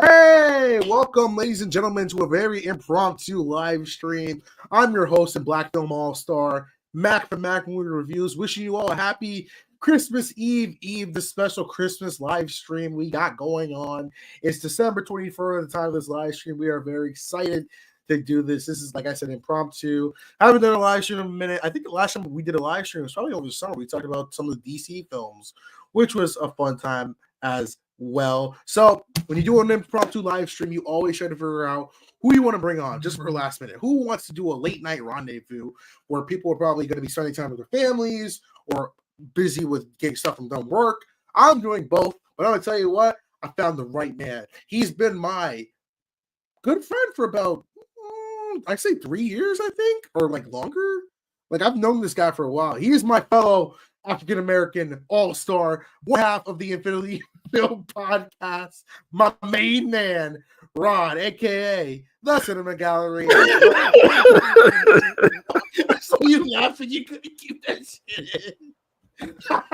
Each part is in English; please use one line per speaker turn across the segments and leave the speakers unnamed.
Hey, welcome, ladies and gentlemen, to a very impromptu live stream. I'm your host and Black Film All Star, Mac from Mac Movie Reviews. Wishing you all a happy Christmas Eve, the special Christmas live stream we got going on. It's December 21st at the time of this live stream. We are very excited to do this. This is, like I said, impromptu. I haven't done a live stream in a minute. I think the last time we did a live stream was probably over the summer. We talked about some of the DC films, which was a fun time as well. So when you do an impromptu live stream, you always try to figure out who you want to bring on just for last minute. Who wants to do a late night rendezvous where people are probably going to be spending time with their families or busy with getting stuff from done work? I'm doing both, but I'm going to tell you what, I found the right man. He's been my good friend for about, I say 3 years, I think, or like longer. Like I've known this guy for a while. He is my fellow African-American all-star, one half of the Infinity Film Podcast, my main man, Ron, a.k.a. The Cinema Gallery. So you laughing, you couldn't keep that shit in. You couldn't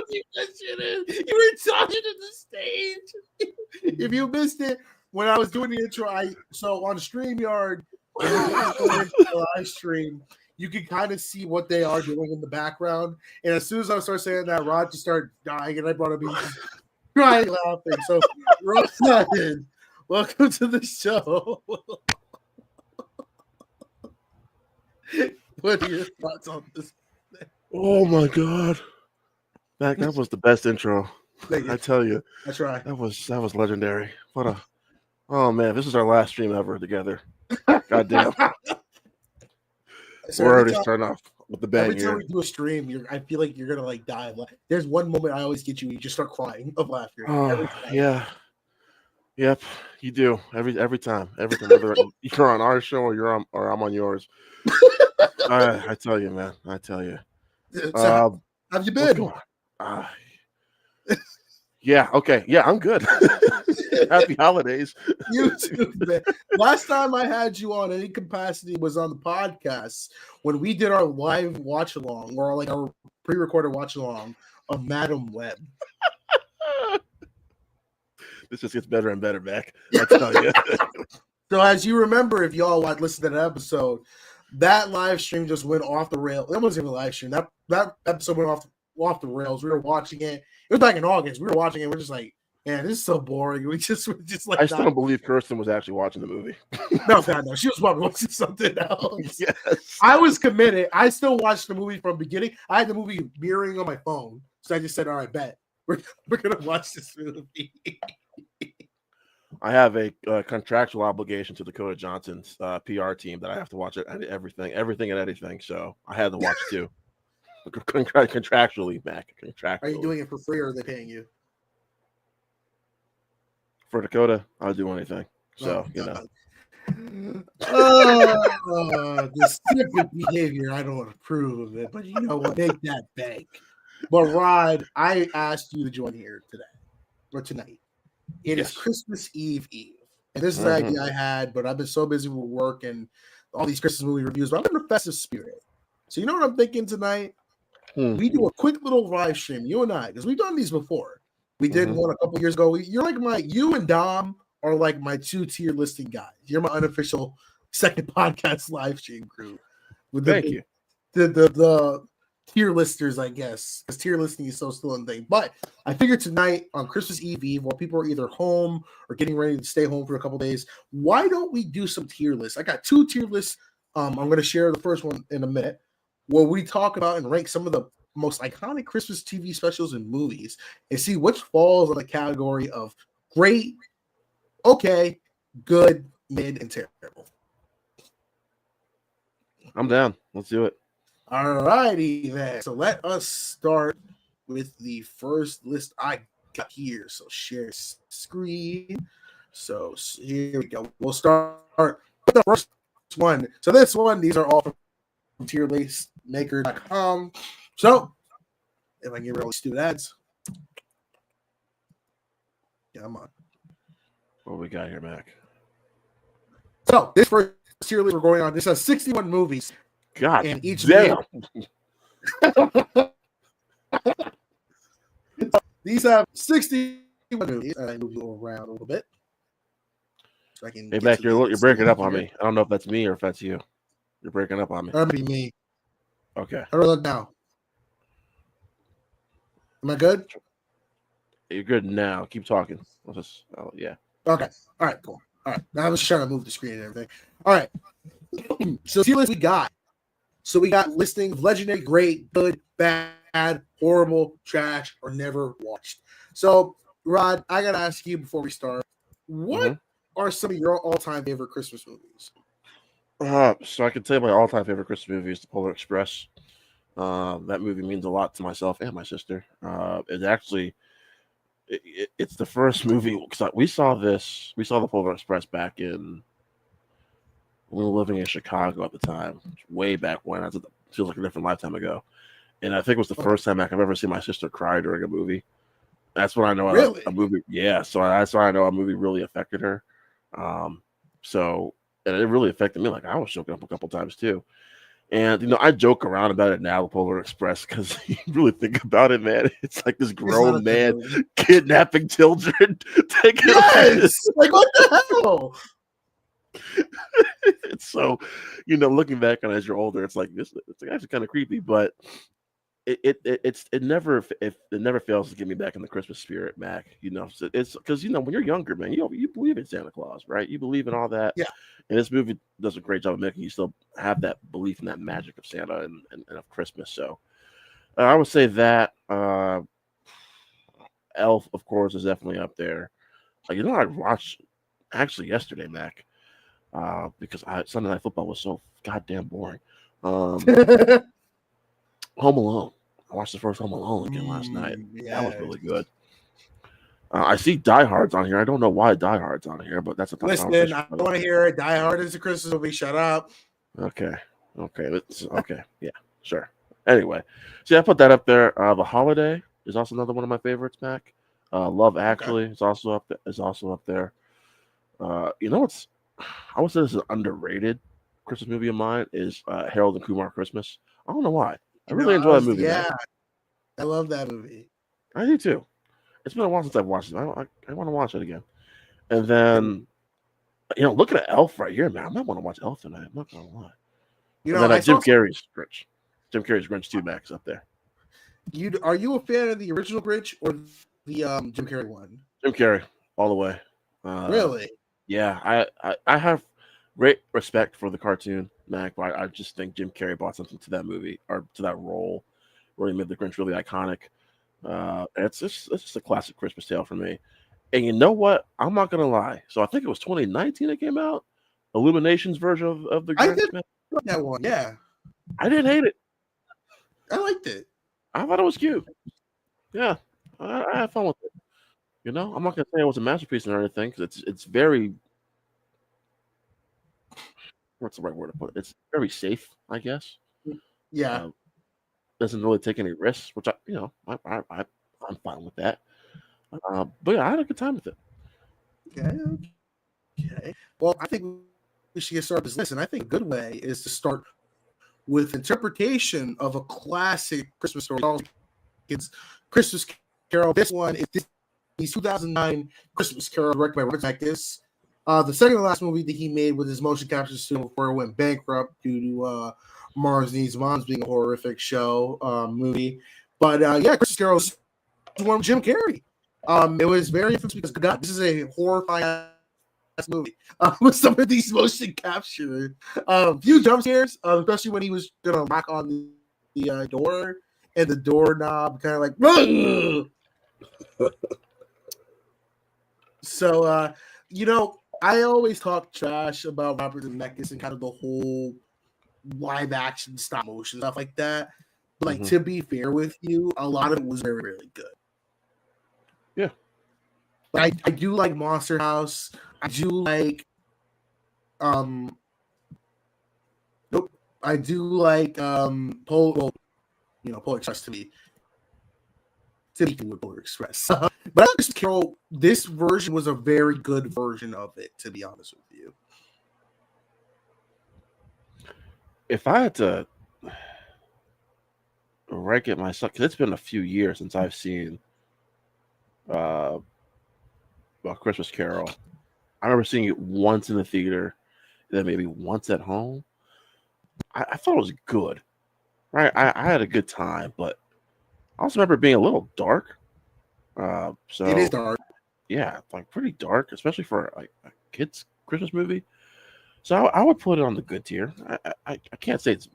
keep that shit in. You were talking to the stage. If you missed it, when I was doing the intro, so on StreamYard, the live stream, you can kind of see what they are doing in the background. And as soon as I start saying that, Rod just started dying, and I brought him in crying laughing. So, Rod, welcome to the show. What are your thoughts on this?
Oh my god, that was the best intro. I tell you,
that's right.
That was legendary. Oh man, this is our last stream ever together. God damn. We're already starting off with the bang.
Every time we do a stream, I feel like you're gonna like die. There's one moment I always get you just start crying of laughter.
Oh yeah, yep, you do every time. Whether you're on our show or I'm on yours. I tell you, man. I tell you.
So how have you been?
Yeah. Okay. Yeah, I'm good. Happy holidays.
You too, man. Last time I had you on any capacity was on the podcast when we did our live watch along, or like our pre-recorded watch along of Madam Web.
This just gets better and better, Mac. I tell you.
So as you remember, if y'all listen to that episode, that live stream just went off the rail. It wasn't even a live stream. That episode went off the rails. We were watching it. It was back in August. We were watching it. We're just like, man, this is so boring. We're just like.
I still don't believe Kirsten was actually watching the movie.
No, she was probably watching something else.
Yes.
I was committed. I still watched the movie from beginning. I had the movie mirroring on my phone, so I just said, "All right, bet we're gonna watch this movie."
I have a contractual obligation to Dakota Johnson's PR team that I have to watch everything and anything. So I had to watch too. Contractually, Mac. Contractually.
Are you doing it for free, or are they paying you?
For Dakota, I'll do anything. So
this stupid behavior, I don't approve of it. But you know what? Make that bank. But Rod, I asked you to join here today or tonight. It is Christmas Eve, and this is the idea I had. But I've been so busy with work and all these Christmas movie reviews. But I'm in the festive spirit. So you know what I'm thinking tonight? We do a quick little live stream, you and I, because we've done these before. We did one a couple years ago. You and Dom are like my two tier listing guys. You're my unofficial second podcast live stream crew.
Thank you.
The tier listers, I guess, because tier listing is so still a thing. But I figured tonight on Christmas Eve, while people are either home or getting ready to stay home for a couple days, why don't we do some tier lists? I got 2 tier lists. I'm going to share the first one in a minute, where we talk about and rank some of the most iconic Christmas TV specials and movies and see which falls in the category of great, okay, good, mid, and terrible.
I'm down. Let's do it.
All righty then. So let us start with the first list I got here. So share screen. So here we go. We'll start with the first one. So this one, these are all from tierlistmaker.com. So if I can get rid of stupid ads. Come on.
What we got here, Mac?
So this first tier list we're going on, this has 61 movies.
God
and each
damn.
These have 61 movies, and I move you around a little bit. So I can
Hey,
get
Mac,
to
you're
the
breaking up on
here.
me. I don't know if that's me or if that's you. You're breaking up on me.
That'd be me.
Okay.
How do I look now? Am I good?
You're good now. Keep talking. Yeah.
Okay. All right, cool. All right. Now I was trying to move the screen and everything. All right. So see what we got. So we got listing of legendary, great, good, bad, horrible, trash, or never watched. So, Rod, I gotta ask you before we start, what are some of your all-time favorite Christmas movies?
So I can tell you my all-time favorite Christmas movie is The Polar Express. That movie means a lot to myself and my sister. It's the first movie because we saw The Polar Express back in when we were living in Chicago at the time, way back when. It feels like a different lifetime ago. And I think it was the first time I've ever seen my sister cry during a movie. That's when I know
Really?
a movie. Yeah, so that's why I know a movie really affected her. And it really affected me. Like I was choking up a couple times too. And I joke around about it now, The Polar Express, because you really think about it, man. It's like this grown man kidnapping children, taking
yes, like what the hell?
It's so, looking back on it as you're older, it's like this. It's actually kind of creepy, but it never fails to get me back in the Christmas spirit, Mac. So it's because when you're younger, man, you believe in Santa Claus, right? You believe in all that.
Yeah.
And this movie does a great job of making you still have that belief in that magic of Santa and of Christmas. So I would say that Elf, of course, is definitely up there. I watched actually yesterday, Mac, because Sunday Night Football was so goddamn boring. Home Alone. I watched the first Home Alone again last night.
Yes.
That was really good. I see Die Hard's on here. I don't know why Die Hard's on here, but that's a tough
Listen, I don't want to hear it. Die Hard is a Christmas movie. Shut up.
Okay. Okay. Yeah, sure. Anyway, I put that up there. The Holiday is also another one of my favorites, Mac. Love Actually is also up there. What's I would say this is an underrated Christmas movie of mine is Harold and Kumar Christmas. I don't know why. I really enjoy that movie.
Yeah,
man.
I love that movie.
I do too. It's been a while since I've watched it. I want to watch it again. And then, looking at Elf right here, man, I might want to watch Elf tonight. I'm not gonna lie. And then Jim Carrey's Grinch. Jim Carrey's Grinch 2 Max up there.
Are you a fan of the original Grinch or the Jim Carrey one?
Jim Carrey, all the way.
Really?
Yeah, I have great respect for the cartoon, Mac, but I just think Jim Carrey brought something to that movie or to that role where he made the Grinch really iconic. It's just a classic Christmas tale for me. And you know what? I'm not gonna lie. So I think it was 2019 it came out. Illumination's version of the Grinch.
I did like that one. Yeah,
I didn't hate it.
I liked it.
I thought it was cute. Yeah, I had fun with it. I'm not gonna say it was a masterpiece or anything because it's very. What's the right word to put it? It's very safe, I guess.
Yeah.
Doesn't really take any risks, which I'm fine with that. But yeah, I had a good time with it.
Okay. Well, I think we should get started with this list, and I think a good way is to start with interpretation of a classic Christmas story. It's Christmas Carol. This one is Disney's 2009 Christmas Carol, directed by Robert Zemeckis. The second to last movie that he made with his motion capture studio before it went bankrupt due to Mars Needs Moms being a horrific movie. But yeah, Christmas Carol was one with Jim Carrey. It was very infamous because God, this is a horrifying movie with some of these motion capture. Few jump scares, especially when he was gonna knock on the door and the doorknob kind of like. So I always talk trash about Robert Zemeckis and kind of the whole live action stop motion stuff like that. But to be fair with you, a lot of it was very, really good.
Yeah.
But I do like Monster House. I do like I do like Polar Express to be with Polar Express. But Christmas Carol, this version was a very good version of it, to be honest with you.
If I had to rank it myself because it's been a few years since I've seen uh, A Christmas Carol. I remember seeing it once in the theater, then maybe once at home. I thought it was good. Right, I had a good time, but I also remember it being a little dark.
It is
So
dark.
yeah, like pretty dark, especially for like a kids Christmas movie. So I would put it on the good tier. I can't say it's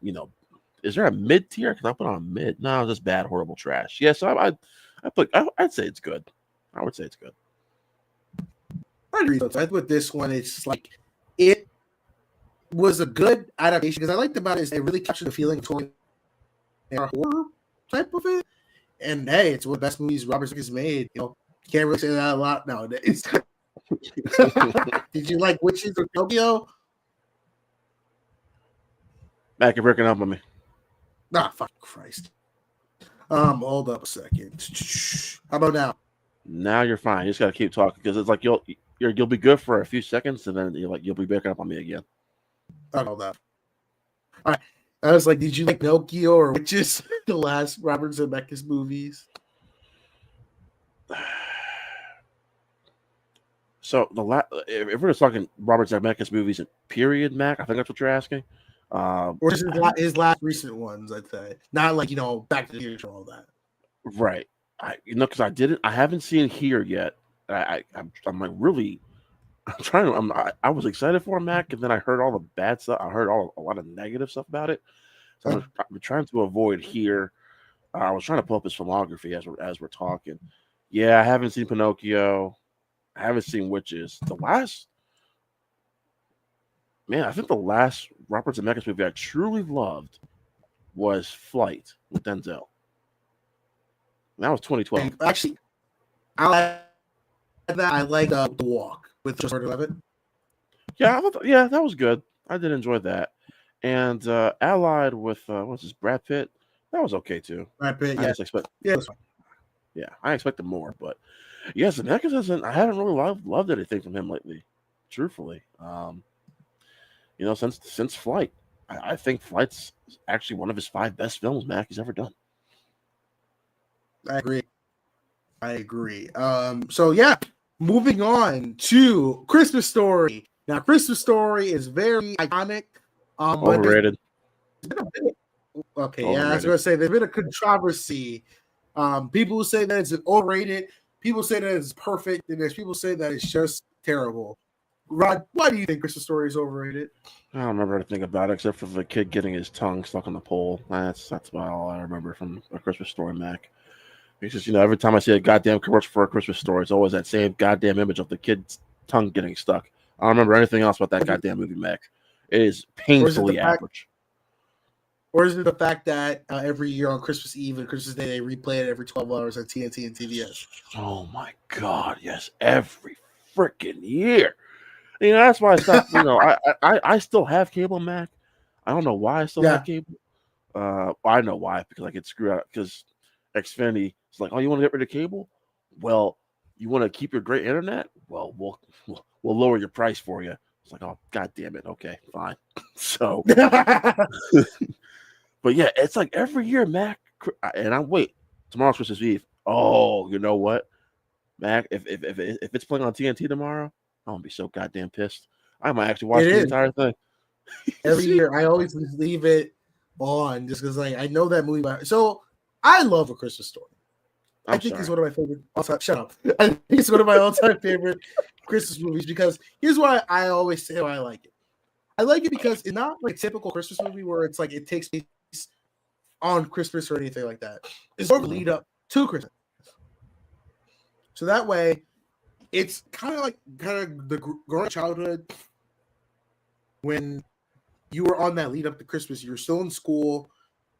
is there a mid tier? Because I put on a mid. No, it's just bad, horrible trash. Yeah, so I'd say it's good. I would say it's good.
I agree. I with this one, it's like it was a good adaptation because I liked about it is it really captured the feeling of a horror type of it. And hey, it's one of the best movies Robert Zemeckis made. Can't really say that a lot nowadays. Did you like Witches of Tokyo?
Mac, you're breaking up on me.
Nah, fuck Christ. Hold up a second. How about now?
Now you're fine. You just gotta keep talking because it's like you'll be good for a few seconds and then you'll be breaking up on me again.
I know that. All right. I was like, did you like Pinocchio or Witches? The last Robert Zemeckis movies.
So if we're just talking Robert Zemeckis movies in period, Mac, I think that's what you're asking.
Or just his llast recent ones, I'd say. Not like, Back to the Future and all that.
Right. Because I haven't seen Here yet. I'm like really, I'm trying to, I was excited for Mac, and then I heard all the bad stuff. I heard a lot of negative stuff about it. So I'm trying to avoid Here. I was trying to pull up his filmography as we're talking. Yeah, I haven't seen Pinocchio. I haven't seen Witches. I think the last Robert Zemeckis movie I truly loved was Flight with Denzel. And that was 2012.
Actually, I like The Walk with Joseph Gordon-Levitt.
Yeah, that was good. I did enjoy that. And Allied with what's this, Brad Pitt? That was okay too.
Brad Pitt, yeah. That's fine.
Yeah, I expected more, but yeah, Zemeckis I haven't really loved anything from him lately, truthfully. Since Flight, I think Flight's actually one of his 5 best films Mac he's ever done.
I agree. So yeah, moving on to Christmas Story. Now, Christmas Story is very iconic.
Overrated.
Okay, yeah, I was gonna say there's been a controversy. People say that it's overrated. People say that it's perfect, and there's people say that it's just terrible. Rod, why do you think Christmas Story is overrated?
I don't remember anything about it except for the kid getting his tongue stuck on the pole. That's about all I remember from A Christmas Story, Mac. It's just, every time I see a goddamn commercial for A Christmas Story, it's always that same goddamn image of the kid's tongue getting stuck. I don't remember anything else about that goddamn movie, Mac. It is painfully average.
Or is it the fact that every year on Christmas Eve and Christmas Day, they replay it every 12 hours on TNT and TBS?
Oh, my God, yes. Every freaking year. That's why I stopped. I still have cable, Mac. I don't know why I still have cable. I know why, because I get screwed out. Because Xfinity is like, oh, you want to get rid of cable? Well, you want to keep your great internet? Well, we'll lower your price for you. It's like, oh, God damn it. Okay, fine. So, but yeah, it's like every year, Mac, and tomorrow's Christmas Eve. Oh, you know what, Mac? If it's playing on TNT tomorrow, I'm gonna be so goddamn pissed. I might actually watch the entire thing.
Every year, I always leave it on just because, I know that movie. So I love A Christmas Story. I think it's one of my favorite. Shut up. I think it's one of my all-time favorite Christmas movies because here's why I always say why I like it. I like it because it's not like a typical Christmas movie where it's like it takes place on Christmas or anything like that. It's more of a lead up to Christmas. So that way, it's kind of the growing childhood when you were on that lead up to Christmas. You're still in school,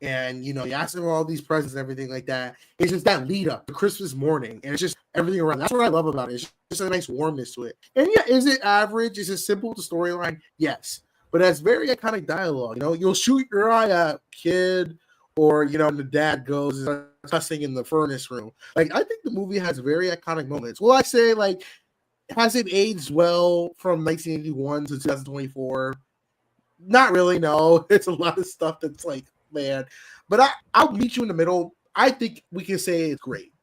and you ask them all these presents and everything like that. It's just that lead up to Christmas morning, and it's just everything around. That's what I love about it. It's just a nice warmness to it. And yeah, is it average? Is it simple? The storyline, yes, but that's very iconic dialogue. You'll shoot your eye at kid, or the dad goes cussing in the furnace room. I think the movie has very iconic moments. Will I say has it aged well from 1981 to 2024? Not really. No, it's a lot of stuff that's man. But I'll meet you in the middle. I think we can say it's great.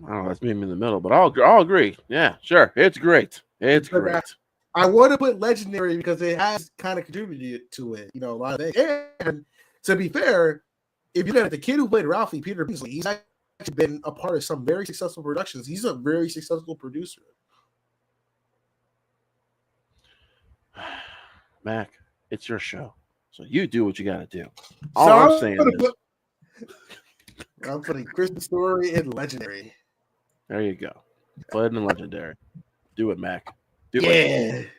I don't know. That's me in the middle, but I'll agree. Yeah, sure. It's great. It's
But
great.
I want to put legendary because it has kind of contributed to it. You know, a lot of things. And to be fair, if you look at the kid who played Ralphie, Peter Beasley, he's actually been a part of some very successful productions. He's a very successful producer.
Mac, it's your show, so you do what you got to do. All I'm saying is,
I'm putting Christmas Story in legendary.
There you go. Put it in legendary. Do it, Mac. Do
it.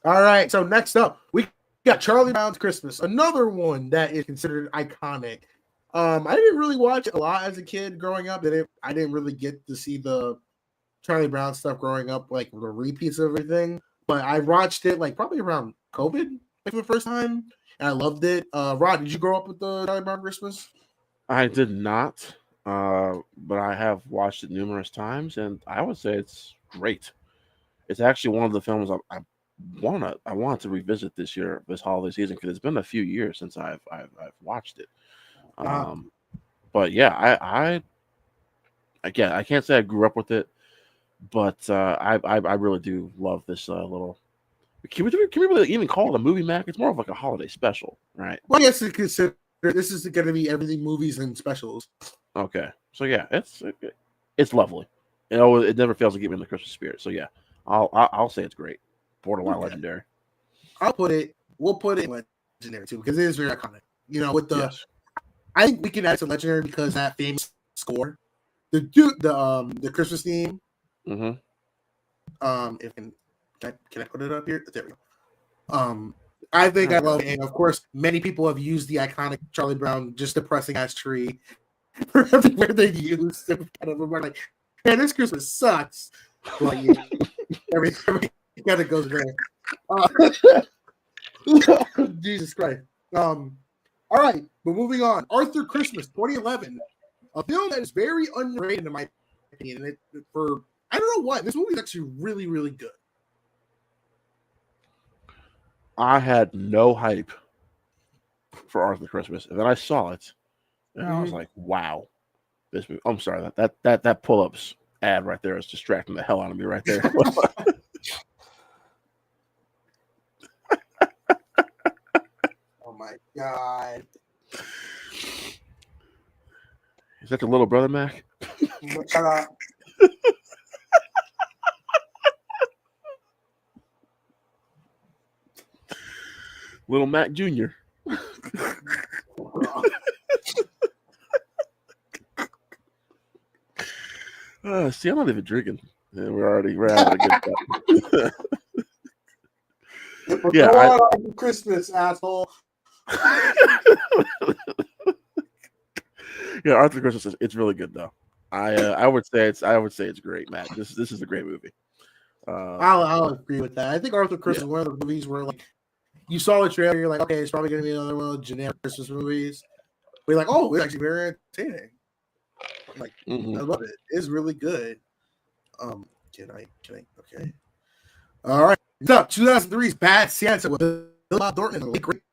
All right. So next up, we got Charlie Brown's Christmas, another one that is considered iconic. I didn't really watch it a lot as a kid growing up. I didn't really get to see the Charlie Brown stuff growing up, like the repeats of everything. But I watched it like probably around COVID for the first time, and I loved it. Rod, did you grow up with the Charlie Brown Christmas?
I did not, but I have watched it numerous times, and I would say it's great. It's actually one of the films I want to revisit this holiday season, because it's been a few years since I've watched it. But yeah, I can't say I grew up with it, but I really do love this little. Can we really even call it a movie, Mac? It's more of like a holiday special, right?
Well, yes, to consider this is going to be everything movies and specials.
Okay, so yeah, it's lovely. It never fails to get me in the Christmas spirit. So yeah, I'll say it's great. Borderline legendary.
We'll put it in legendary too, because it is very iconic. You know, with the I think we can add to legendary because that famous score, the Christmas theme.
Mm-hmm.
Can I put it up here? There we go. I think I love it. And of course, many people have used the iconic Charlie Brown just depressing ass tree for everywhere they use. Kind of like, man, this Christmas sucks. Like, everything kind of goes there. Jesus Christ. All right, but moving on. Arthur Christmas, 2011, a film that is very underrated in my opinion. I don't know why this movie is actually really, really good.
I had no hype for Arthur Christmas, and then I saw it, and I was like, "Wow, this movie." I'm sorry, that pull-ups ad right there is distracting the hell out of me right there.
Oh my god!
Is that the little brother, Mac?
Shut up.
Little Mac Jr. See, I'm not even drinking. And we're having a good time.
Yeah, Christmas, asshole.
Yeah, Arthur Christmas. It's really good though. I would say it's great, Matt. This is a great movie.
I'll agree with that. I think Arthur Christmas is one of the movies where like you saw the trailer, you're like, okay, it's probably gonna be another one of those generic Christmas movies. But you're like, oh, it's actually very entertaining. Like, I love it. It's really good. Can I? Okay. All right. Next up, 2003's Bad Santa with Bob Thornton.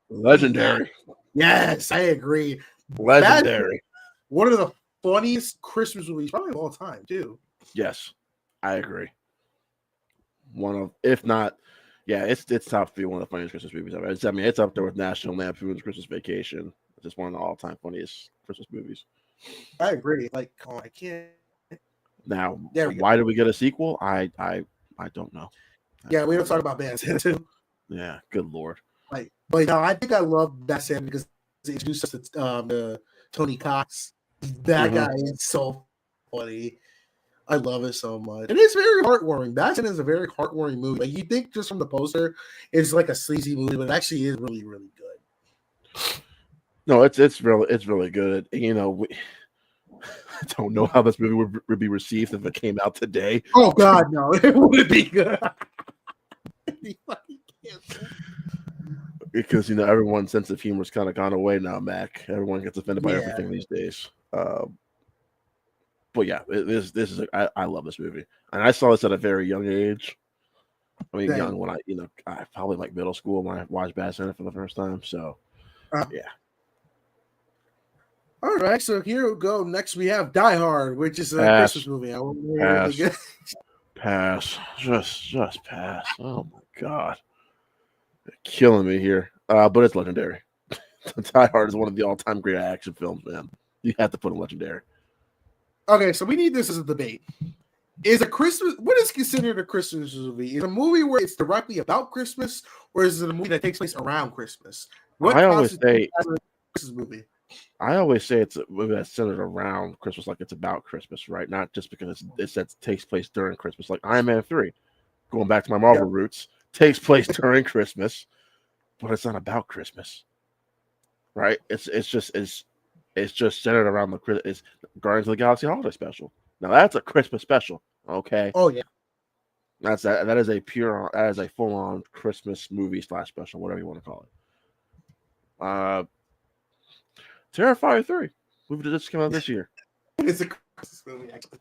Legendary.
Yes, I agree.
Legendary.
One of the funniest Christmas movies probably of all time, too.
Yes, I agree. One of, if not, yeah, it's top to be one of the funniest Christmas movies ever. It's up there with National Lampoon's Christmas Vacation. It's just one of the all-time funniest Christmas movies.
I agree. Like, oh, I can't.
Now, why did we get a sequel? I don't know.
Yeah, we don't talk about Bad Santa too.
Yeah, good lord.
Like, but no, I think I love Bad Santa because it introduced us to Tony Cox. That guy is so funny. I love it so much. And it's very heartwarming. Bad Santa is a very heartwarming movie. Like, you think just from the poster, it's like a sleazy movie, but it actually is really, really good.
No, it's really good. You know, I don't know how this movie would be received if it came out today.
Oh God, no, it would be good.
Because everyone's sense of humor is kind of gone away now, Mac. Everyone gets offended by everything these days. But yeah, this is I love this movie, and I saw this at a very young age. I mean,
Dang.
young when I probably like middle school when I watched Bad Santa for the first time. So, yeah.
All right, so here we go. Next, we have Die Hard, which is a
Pass.
Christmas movie. I won't
Pass. Pass. Just pass. Oh my god, you're killing me here. But it's legendary. Die Hard is one of the all-time great action films, man. You have to put in legendary.
Okay, so we need this as a debate. What is considered a Christmas movie? Is it a movie where it's directly about Christmas, or is it a movie that takes place around Christmas?
I always say
a Christmas movie?
I always say it's a movie that's centered around Christmas, like it's about Christmas, right? Not just because it takes place during Christmas. Like Iron Man 3, going back to my Marvel roots, takes place during Christmas, but it's not about Christmas, right? It's just centered around it's Guardians of the Galaxy Holiday Special. Now that's a Christmas special, okay?
Oh yeah,
that is a full on Christmas movie / special, whatever you want to call it. Terrifier 3, movie that just came out this year.
It's a Christmas movie, actually.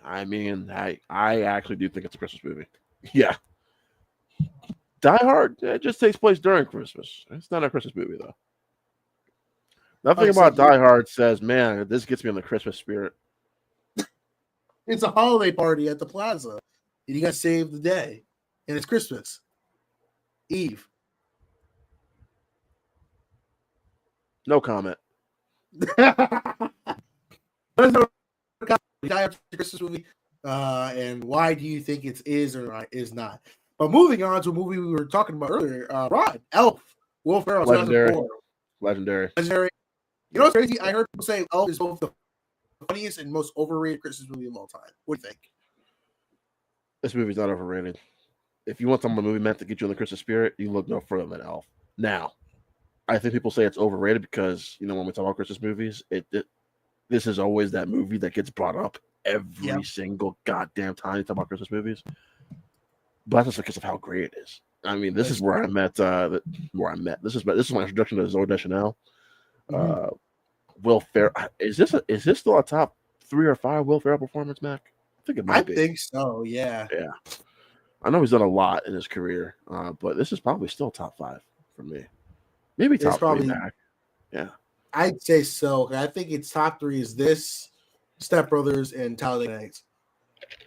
I mean, I actually do think it's a Christmas movie. Yeah. Die Hard, it just takes place during Christmas. It's not a Christmas movie, though. Nothing about Die Hard says, man, this gets me in the Christmas spirit.
It's a holiday party at the plaza. And you got to save the day. And it's Christmas Eve.
No comment.
Christmas movie, and why do you think it is or is not? But moving on to a movie we were talking about earlier, Rod, Elf, Will Ferrell,
Legendary.
Legendary. You know what's crazy? I heard people say Elf is both the funniest and most overrated Christmas movie of all time. What do you think?
This movie's not overrated. If you want some movie meant to get you in the Christmas spirit, you look no further than Elf. Now, I think people say it's overrated because, when we talk about Christmas movies, this is always that movie that gets brought up every single goddamn time you talk about Christmas movies. But that's just because of how great it is. I mean, this is where I met. This is my introduction to Zoe Deschanel. Will Ferrell. Is this still a top 3 or 5 Will Ferrell performance, Mac? I think it might be.
I think so. Yeah.
Yeah. I know he's done a lot in his career, but this is probably still top 5 for me. Maybe top 3 back. Yeah.
I'd say so. I think it's top 3 is this, Step Brothers, and Talladega Nights.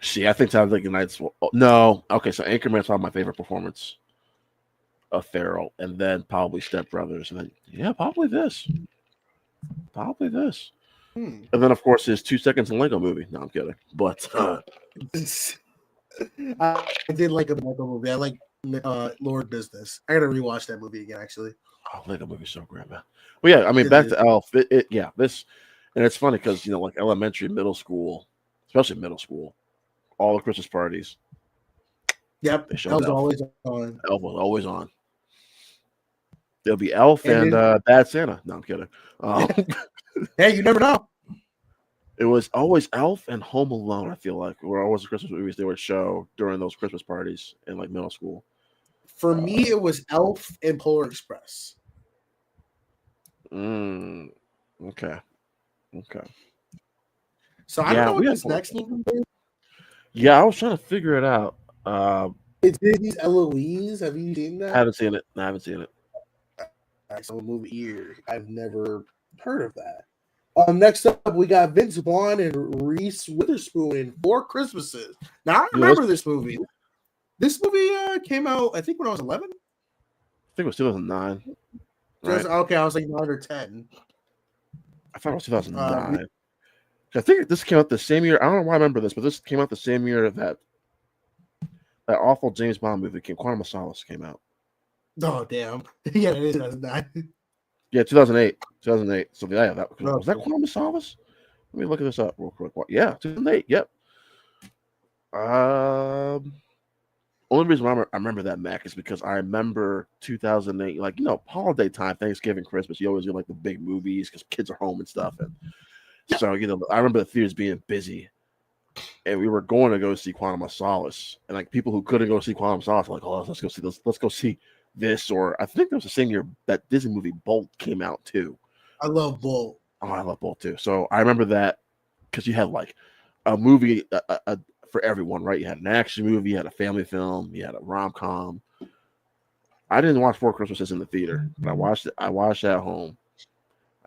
See, I think Talladega Nights no. Okay, so Anchorman's probably my favorite performance of Ferrell, and then probably Step Brothers, and then probably this. And then of course his 2 Seconds in Lego movie. No, I'm kidding. But
I did like a Lego movie. I like Lord Business. I gotta rewatch that movie again, actually.
Oh, Lego movie's so great, man. Well, yeah, I mean, back to Elf. This, and it's funny because like elementary, middle school, especially middle school, all the Christmas parties.
Yep, Elf was always on.
Elf was always on. There'll be Elf and Bad Santa. No, I'm kidding.
Hey, you never know.
It was always Elf and Home Alone. I feel like were always the Christmas movies they would show during those Christmas parties in like middle school.
For me, it was Elf and Polar Express.
Okay.
So I don't know what this next movie is.
Yeah, I was trying to figure it out.
It's Disney's Eloise. Have you seen that?
I haven't seen it.
All right, so movie here. I've never heard of that. Next up, we got Vince Vaughn and Reese Witherspoon in 4 Christmases. Now, I remember this movie. This movie came out, I think, when I was 11.
I think it was 2009.
Right? Okay, I was like 9 or 10.
I thought it was 2009. I think this came out the same year. I don't know why I remember this, but this came out the same year that awful James Bond movie Quantum of Solace came out.
Oh, damn. Yeah, it is 2009.
Yeah, 2008. So yeah, was that Quantum of Solace? Let me look this up real quick. Yeah, 2008. Yep. Only reason why I remember that, Mac, is because I remember 2008, like, holiday time, Thanksgiving, Christmas, you always get like the big movies because kids are home and stuff. And so, I remember the theaters being busy and we were going to go see Quantum of Solace. And like people who couldn't go see Quantum of Solace were like, oh, let's go see this. Or I think it was the same year that Disney movie Bolt came out too.
I love Bolt.
Oh, I love Bolt too. So I remember that because you had like a movie, a for everyone, right? You had an action movie, you had a family film, you had a rom-com. I didn't watch Four Christmases in the theater, but I watched it. I watched it at home.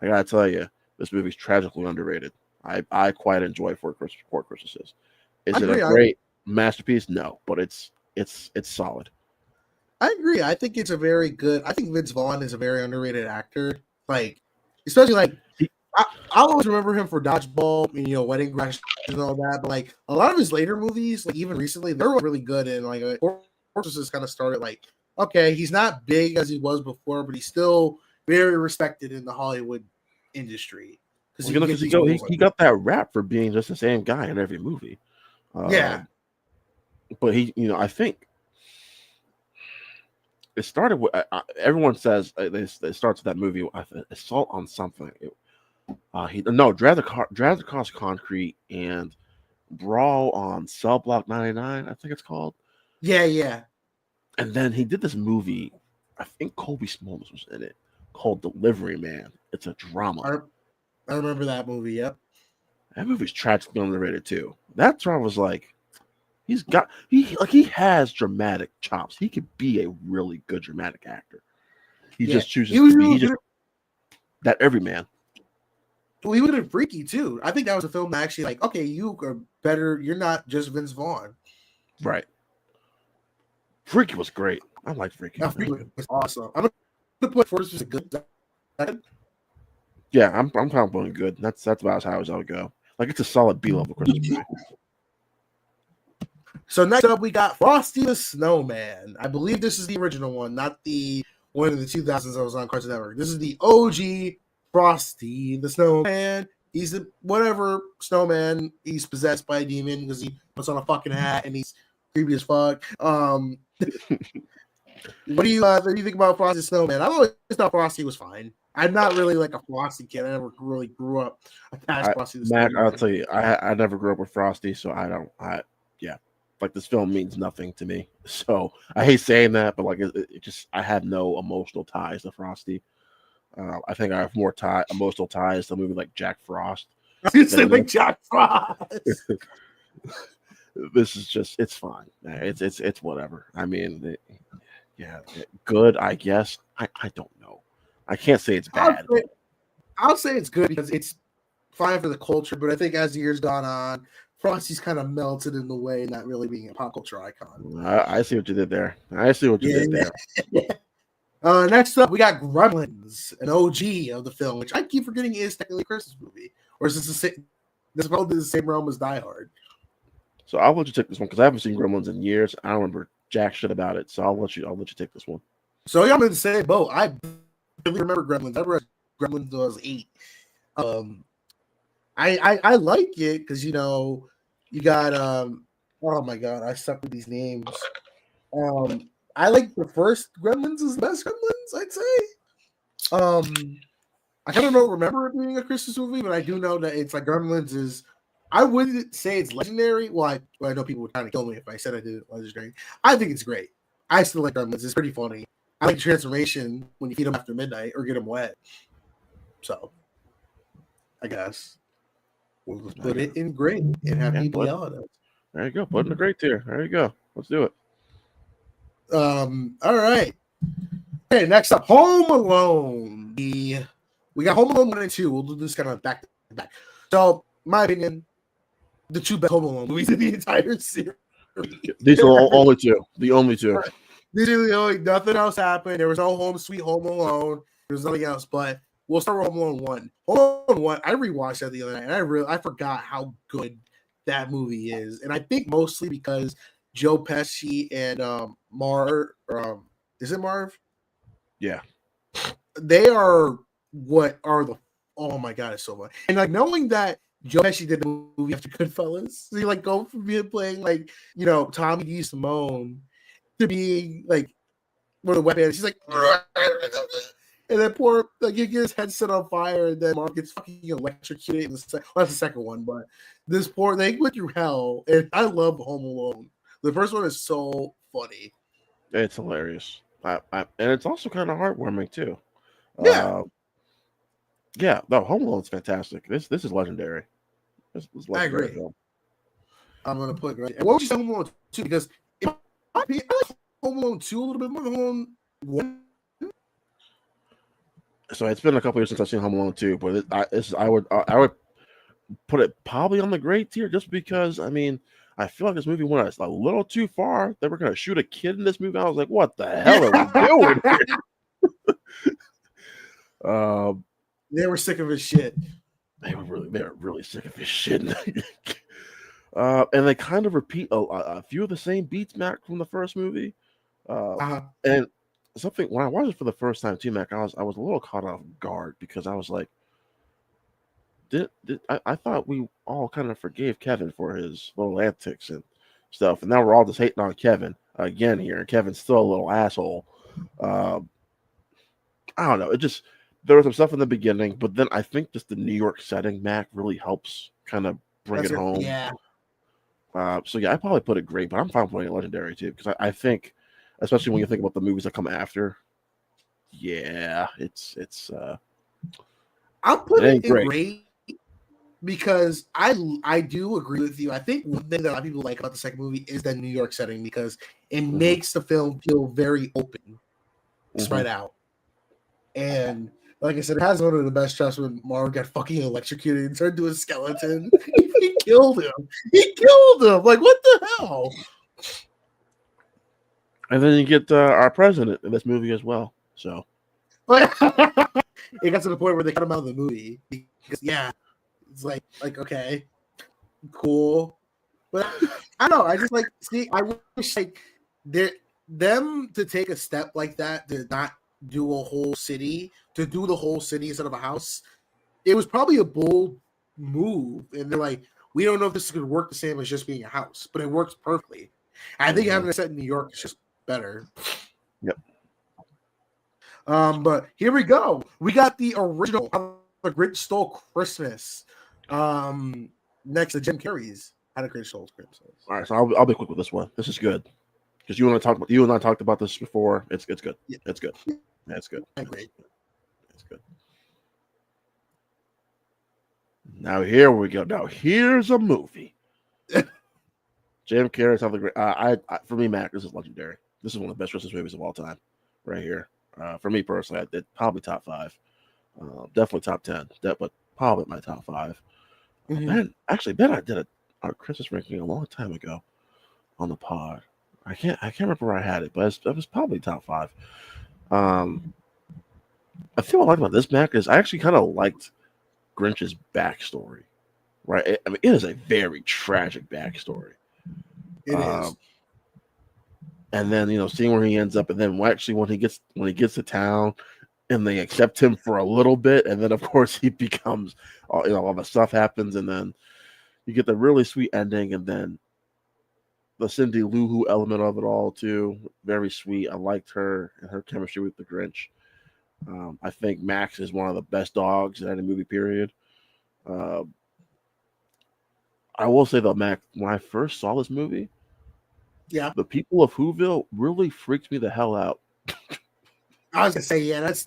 I gotta tell you, this movie's tragically underrated. I quite enjoy Four Christmases.
I
Is it a
agree.
great masterpiece? No, but it's solid.
I agree. I think it's a very good. I think Vince Vaughn is a very underrated actor. Like, especially like I always remember him for Dodgeball and Wedding Crashers and all that. But like a lot of his later movies, like even recently, they're really good. And like Horses just kind of started like, okay, he's not big as he was before, but he's still very respected in the Hollywood industry
Because he got that rap for being just the same guy in every movie.
Yeah.
But I think it started with everyone says it starts with that movie. Assault on Something. Drive the Cars Concrete and Brawl on Cell Block 99. I think it's called.
Yeah.
And then he did this movie. I think Kobe Smulders was in it, called Delivery Man. It's a drama.
I remember that movie. Yep.
That movie's tragically underrated too. That's where I was like, he has dramatic chops. He could be a really good dramatic actor. He just chooses to be that everyman.
Well, he would have been Freaky too. I think that was a film that actually like, okay, you are better. You're not just Vince Vaughn.
Right. Freaky was great. I like Freaky.
Freaky was awesome. I'm gonna put Forrest was a good.
Yeah, I'm kind of putting good. That's about as high as I would go. Like it's a solid B-level Christmas movie.
So next up, we got Frosty the Snowman. I believe this is the original one, not the one in the 2000s that was on Cartoon Network. This is the OG Frosty the Snowman. He's the whatever snowman. He's possessed by a demon because he puts on a fucking hat and he's creepy as fuck. What do you think about Frosty the Snowman? I always thought Frosty was fine. I'm not really like a Frosty kid. I never really grew up attached to Frosty the Snowman.
Mac, I'll tell you, I never grew up with Frosty, so like this film means nothing to me. So I hate saying that, but like it just I have no emotional ties to Frosty. I think I have more emotional ties to a movie like Jack Frost.
I was say like Jack Frost.
This is just it's fine. It's whatever. I mean, good. I guess I don't know. I can't say it's bad.
I'll say it's good because it's fine for the culture, but I think as the years gone on, Frosty's kind of melted in the way, not really being a pop culture icon.
I see what you did there.
Next up, we got Gremlins, an OG of the film, which I keep forgetting is technically a Christmas movie. Or is this probably the same realm as Die Hard?
So I'll let you take this one because I haven't seen Gremlins in years. I don't remember jack shit about it, so I'll let you take this one.
So I'm in the same boat. I really remember Gremlins. I read Gremlins when I was 8. I like it because you got oh my god, I suck with these names. I like the first Gremlins is the best Gremlins, I'd say. I kind of don't remember it being a Christmas movie, but I do know that it's like Gremlins is. I wouldn't say it's legendary. Well, I know people would kind of kill me if I said I did it legendary. I think it's great. I still like Gremlins. It's pretty funny. I like the transformation when you feed them after midnight or get them wet. So, I guess we'll just put it in great and have people yell at us.
There you go. Put in the great tier. There you go. Let's do it.
All right. Okay, next up, Home Alone. We got Home Alone 1 and 2. We'll do this kind of back to back. So, my opinion, the two best Home Alone movies in the entire series.
These are only two. The only two.
These are the only. Nothing else happened. There was no Home Sweet Home Alone. There was nothing else. But we'll start with Home Alone 1. Home Alone 1. I rewatched that the other night, and I forgot how good that movie is. And I think mostly because Joe Pesci and Marv. Is it Marv?
Yeah.
They are what are the. Oh my god, it's so fun. And like knowing that Joe Pesci did the movie after Goodfellas, so you like go from being playing like Tommy D. Simone to being like one of the weapons. He's like, and then poor like you get his head set on fire, and then Mark gets fucking electrocuted. That's the second one, but this poor they went through hell, and I love Home Alone. The first one is so funny.
It's hilarious, and it's also kind of heartwarming too.
Yeah.
Yeah, no, Home Alone's fantastic. This is legendary. This is legendary.
I agree.
Film.
I'm gonna put right. And what would you say Home Alone 2? Because in my opinion, I like Home Alone 2 a little bit more than Home Alone 1.
So it's been a couple years since I've seen Home Alone 2, but I would put it probably on the great tier just because I mean I feel like this movie went a little too far. They were gonna shoot a kid in this movie. I was like, what the hell are we doing here?
They were sick of his shit.
They were really sick of his shit. And they kind of repeat a few of the same beats, Mac, from the first movie. And something when I watched it for the first time too, Mac, I was a little caught off guard because I was like, I thought we all kind of forgave Kevin for his little antics and stuff, and now we're all just hating on Kevin again here, and Kevin's still a little asshole. I don't know. It just there was some stuff in the beginning, but then I think just the New York setting, Mac, really helps kind of bring it home.
Yeah.
So yeah, I probably put it great, but I'm fine putting it legendary too because I think, especially when you think about the movies that come after, yeah, it's.
I'll put it in great because I do agree with you. I think one thing that a lot of people like about the second movie is that New York setting because it makes the film feel very open, spread out, and like I said, it has one of the best shots when Marv got fucking electrocuted and turned into a skeleton. He killed him. He killed him. Like, what the hell?
And then you get our president in this movie as well. So
it got to the point where they cut him out of the movie because it's like okay, cool, but I don't know. I just I wish them to take a step like that to not do a whole city, to do the whole city instead of a house. It was probably a bold move, and they're like, we don't know if this is going to work the same as just being a house, but it works perfectly. I think having it set in New York is just better.
Yep.
But here we go. We got the original The Grinch Stole Christmas. Next to Jim Carrey's How the Grinch Stole Christmas.
All right, so I'll be quick with this one. This is good because you and I talked about this before. It's good.
Yeah.
It's good. Yeah, it's good.
I agree.
It's good. Now here we go. Now here's a movie. Jim Carrey's How the Grinch. For me, Mac, this is legendary. This is one of the best Christmas movies of all time, right here. For me personally, I did probably top 5, definitely top 10, but probably my top 5. Ben, I did a Christmas ranking a long time ago on the pod. I can't remember where I had it, but it was probably top 5. I feel what I like about this, Mac, is I actually kind of liked Grinch's backstory. Right? I mean, it is a very tragic backstory.
It is.
And then seeing where he ends up, and then when he gets to town, and they accept him for a little bit, and then of course he becomes, all the stuff happens, and then you get the really sweet ending, and then the Cindy Lou Who element of it all too, very sweet. I liked her and her chemistry with the Grinch. I think Max is one of the best dogs in any movie period. I will say though, Mac, when I first saw this movie, the people of Whoville really freaked me the hell out.
I was gonna say, that's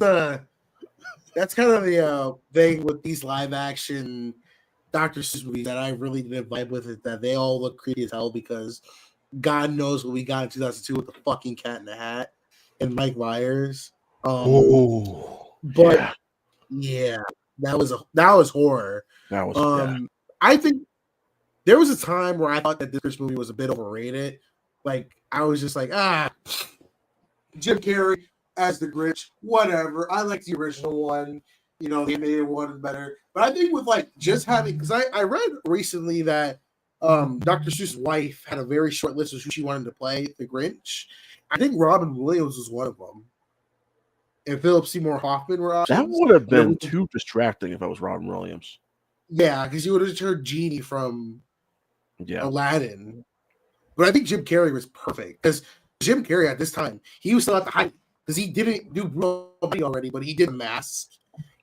kind of the thing with these live action Dr. Seuss movies that I really didn't vibe with it. That they all look creepy as hell because God knows what we got in 2002 with the fucking Cat in the Hat and Mike Myers. That was horror.
That was
I think there was a time where I thought that this movie was a bit overrated. Like, I was just like, Jim Carrey as the Grinch, whatever. I like the original one. They made one better. But I think with just having, because I read recently that Dr. Seuss's wife had a very short list of who she wanted to play the Grinch. I think Robin Williams was one of them. And Philip Seymour Hoffman were options.
That would have been too distracting if I was Robin Williams.
Yeah, because you would have just heard Genie from Aladdin. But I think Jim Carrey was perfect because Jim Carrey at this time, he was still at the height because he didn't do Money already, but he did Mask,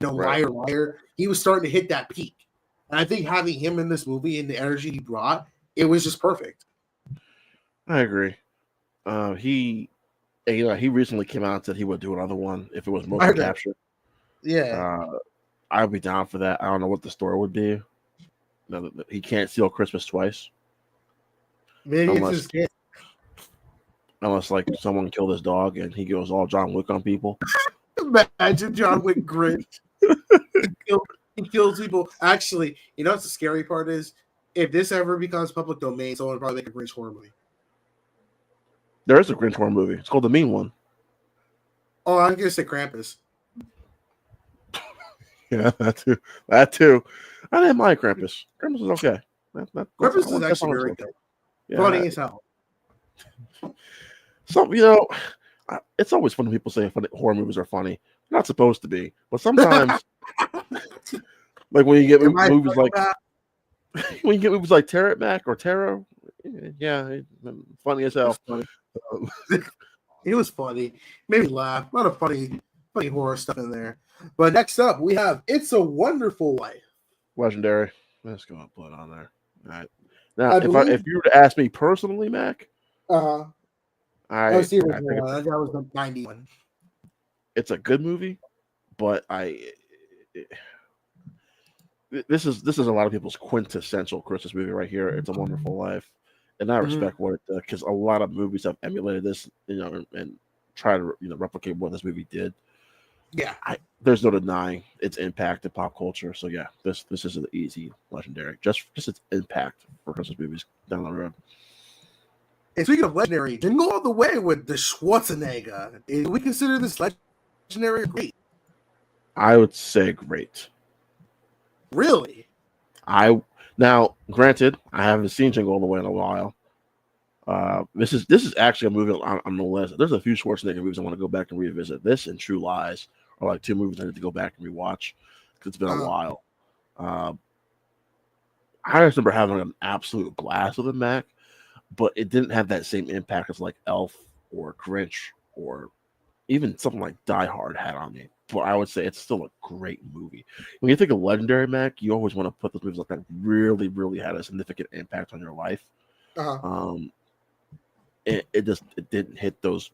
Liar, Liar. He was starting to hit that peak. And I think having him in this movie and the energy he brought, it was just perfect.
I agree. He recently came out and said he would do another one if it was motion capture.
Yeah.
I'd be down for that. I don't know what the story would be. He can't steal Christmas twice.
Maybe it's
unless
his kid.
unless like someone killed his dog and he goes all John Wick on people.
Imagine John Wick Grinch. He kills people. Actually, you know what the scary part is? If this ever becomes public domain, someone would probably make a Grinch horror movie.
There is a Grinch horror movie. It's called The Mean One.
Oh, I'm gonna say Krampus.
Yeah, that too. That too. I didn't mind Krampus. Krampus is okay.
Krampus is actually very good.
Yeah.
Funny as hell.
So it's always fun when people say horror movies are funny. They're not supposed to be, but sometimes, like when you get movies like when you get movies like Terror Mac or Terror, yeah, funny as hell.
It was funny. Made me laugh. A lot of funny horror stuff in there. But next up, we have It's a Wonderful Life.
Legendary. Let's go and put it on there. All right. Now, if you were to ask me personally, Mac,
that was the original one. That was the 91.
It's a good movie, but this is a lot of people's quintessential Christmas movie right here. It's a Wonderful Life, and I respect what it does because a lot of movies have emulated this, and try to replicate what this movie did.
Yeah,
there's no denying its impact in pop culture. So yeah, this is an easy Legendary. Just its impact for Christmas movies down the road.
And speaking of Legendary, Jingle All the Way with the Schwarzenegger. Do we consider this Legendary great? I
would say great.
Really?
Now, granted, I haven't seen Jingle All the Way in a while. This is actually a movie on the list. There's a few Schwarzenegger movies I want to go back and revisit. This and True Lies are like two movies I need to go back and rewatch because it's been a while. I remember having an absolute blast with it, Mac, but it didn't have that same impact as like Elf or Grinch or even something like Die Hard had on me. But I would say it's still a great movie. When you think of Legendary, Mac, you always want to put those movies like that really, really had a significant impact on your life. It didn't hit those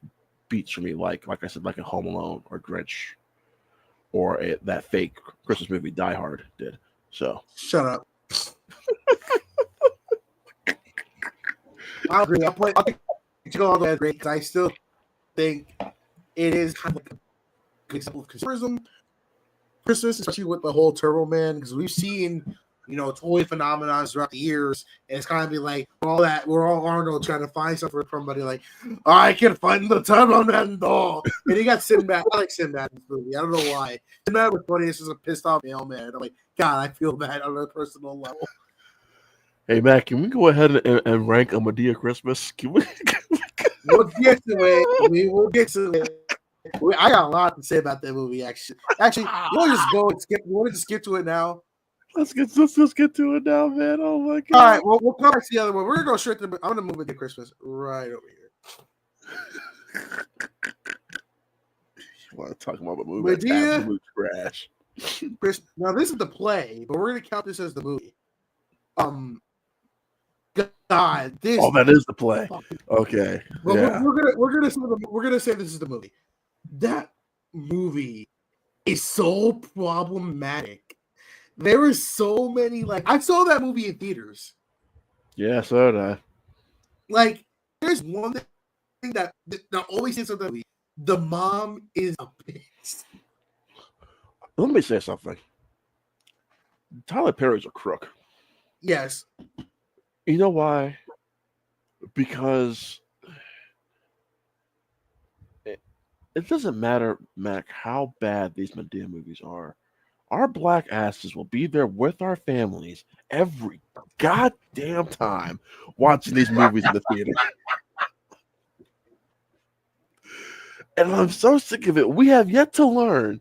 beats for me like I said, like a Home Alone or Grinch or that fake Christmas movie Die Hard did. So
shut up. I agree. I'll think Jingle All the Way is great because I still think it is kind of like a good example of consumerism. Christmas, especially with the whole Turbo Man, because we've seen toy phenomena throughout the years, and it's kind of be like we're all Arnold trying to find something for somebody like, I can find the Turbo Man doll, and he got Sinbad. I like Sinbad in this movie. I don't know why. Sinbad was funny. This is a pissed off mailman. I'm like, God, I feel bad on a personal level.
Hey Matt, can we go ahead and rank A Madea Christmas? Can we?
We'll get to it. We will get to it. I got a lot to say about that movie. Actually, you want to just go and skip? You want to just skip to it now?
Let's get to it now, man. Oh my god!
All right, well, we'll come back to the other one. We're gonna go straight to. I'm gonna move into Christmas right over here.
You want to talk about a movie? That's absolute trash.
Now this is the play, but we're gonna count this as the movie. God, this.
Oh, that is the play. Okay.
Well, yeah. we're gonna say this is the movie. That movie is so problematic. There were so many I saw that movie in theaters.
Yeah, so did
I. There's one thing that always says of the movie. The mom is a bitch.
Let me say something. Tyler Perry's a crook.
Yes.
You know why? Because it doesn't matter, Mac, how bad these Madea movies are. Our black asses will be there with our families every goddamn time watching these movies in the theater. And I'm so sick of it. We have yet to learn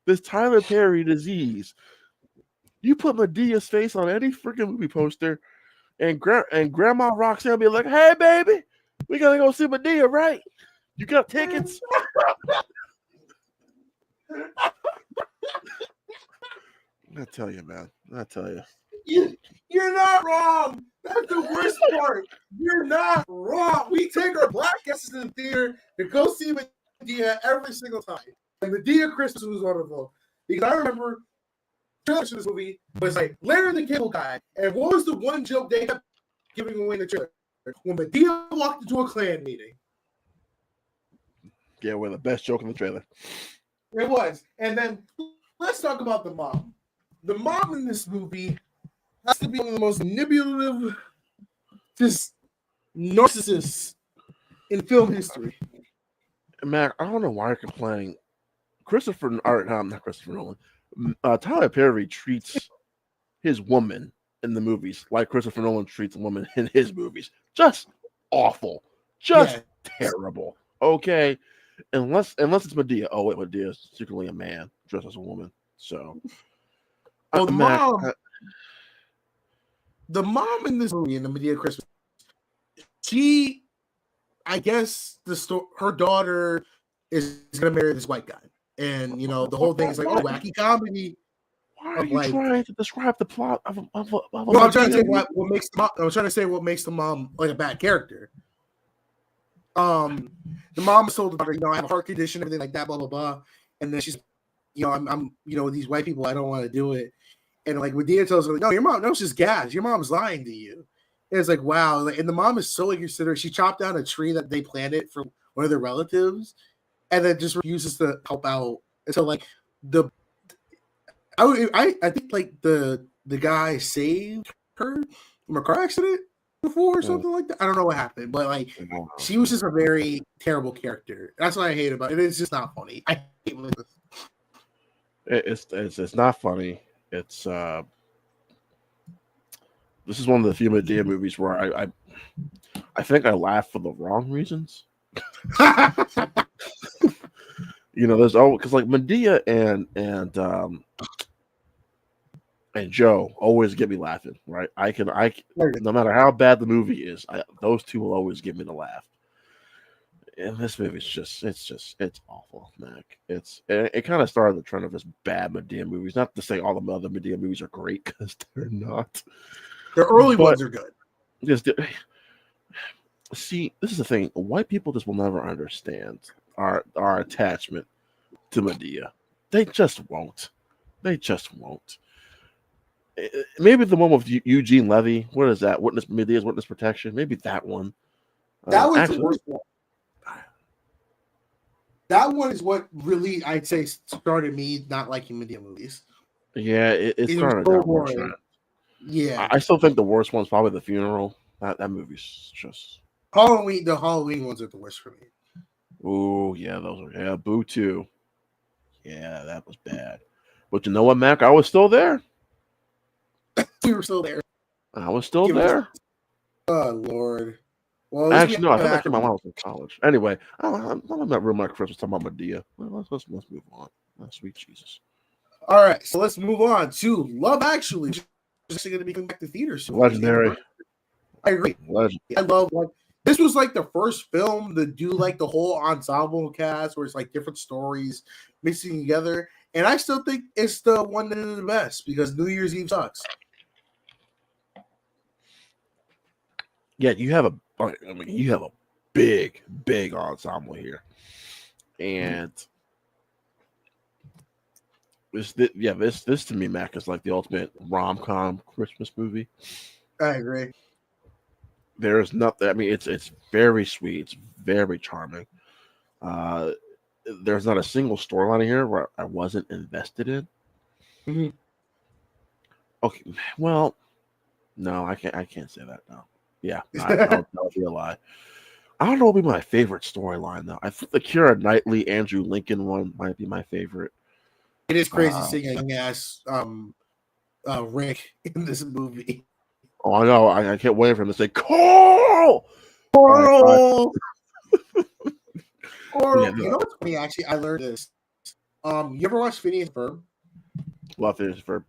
this Tyler Perry disease. You put Madea's face on any freaking movie poster, and Grandma Roxanne will be like, "Hey, baby, we gotta go see Madea, right? You got tickets?" I tell you, man. I tell you.
You're not wrong. That's the worst part. You're not wrong. We take our black asses to the theater to go see Madea every single time. And Madea Christmas was wonderful. Because I remember this movie was like Larry the Cable Guy. And what was the one joke they kept giving away the trailer. When Medea walked into a clan meeting.
Yeah, we're the best joke in the trailer.
It was. And then let's talk about the mom. The mom in this movie has to be one of the most manipulative, just narcissists in film history.
Mac, I don't know why you're complaining. Not Christopher Nolan. Tyler Perry treats his woman in the movies like Christopher Nolan treats a woman in his movies. Just awful. Just terrible. Okay. Unless it's Medea. Oh wait, Medea is secretly a man dressed as a woman. So
the mom in this movie, in the Medea Christmas, I guess her daughter is gonna marry this white guy. And the whole thing is like, wacky comedy.
Why are you trying to describe the plot of a
I'm trying to say what makes the mom like a bad character. The mom told the daughter, I have a heart condition, everything like that, blah blah blah. And then she's, I'm with these white people, I don't want to do it. And like Medea tells her, no, your mom, no, it's just gas. Your mom's lying to you. And it's like, wow. And the mom is so inconsiderate. She chopped down a tree that they planted for one of their relatives, and then just refuses to help out. And so like I think like the guy saved her from a car accident before or something like that. I don't know what happened, but like she was just a very terrible character. That's what I hate about it. It's just not funny. I hate
this. It's not funny. It's this is one of the few Medea movies where I think I laugh for the wrong reasons. There's always, because like Medea and Joe always get me laughing, right? I no matter how bad the movie is, those two will always get me to laugh. And this movie is it's awful, Mac. It kind of started the trend of just bad Medea movies. Not to say all the other Medea movies are great, because they're not.
The early ones are good.
See, this is the thing. White people just will never understand our attachment to Medea. They just won't. Maybe the one with Eugene Levy. What is that? Medea's Witness Protection. Maybe that one.
That was the worst one. That one is what really, I'd say, started me not liking Medea movies.
Yeah, it started that worse.
Yeah,
I still think the worst one's probably The Funeral. That movie's just
Halloween. The Halloween ones are the worst for me.
Oh yeah, those are Boo 2. Yeah, that was bad. But you know what, Mac? I was still there.
You were still there.
I was still there.
Oh Lord. Well,
actually, no. I think actually my mom was in college. Anyway, I'm not real much Christmas talking about Medea. Let's move on. Oh, sweet Jesus.
All right, so let's move on to Love Actually. Just going to be coming back to theaters soon.
Legendary.
I agree. I love this was like the first film to do like the whole ensemble cast where it's like different stories mixing together, and I still think it's the one that is the best because New Year's Eve sucks.
Yeah, you have a big ensemble here, and this to me, Mac, is like the ultimate rom-com Christmas movie.
I agree.
There's nothing. I mean, it's very sweet. It's very charming. There's not a single storyline here where I wasn't invested in.
Mm-hmm.
Okay, well, no, I can't say that now. Yeah, that would be a lie. I don't know what would be my favorite storyline though. I think the Keira Knightley, Andrew Lincoln one might be my favorite.
It is crazy seeing a young ass Rick in this movie.
Oh, I know. I can't wait for him to say Carl.
Carl. Or you know what's funny? Actually, I learned this. You ever watch Phineas and Ferb?
Love Phineas and Ferb.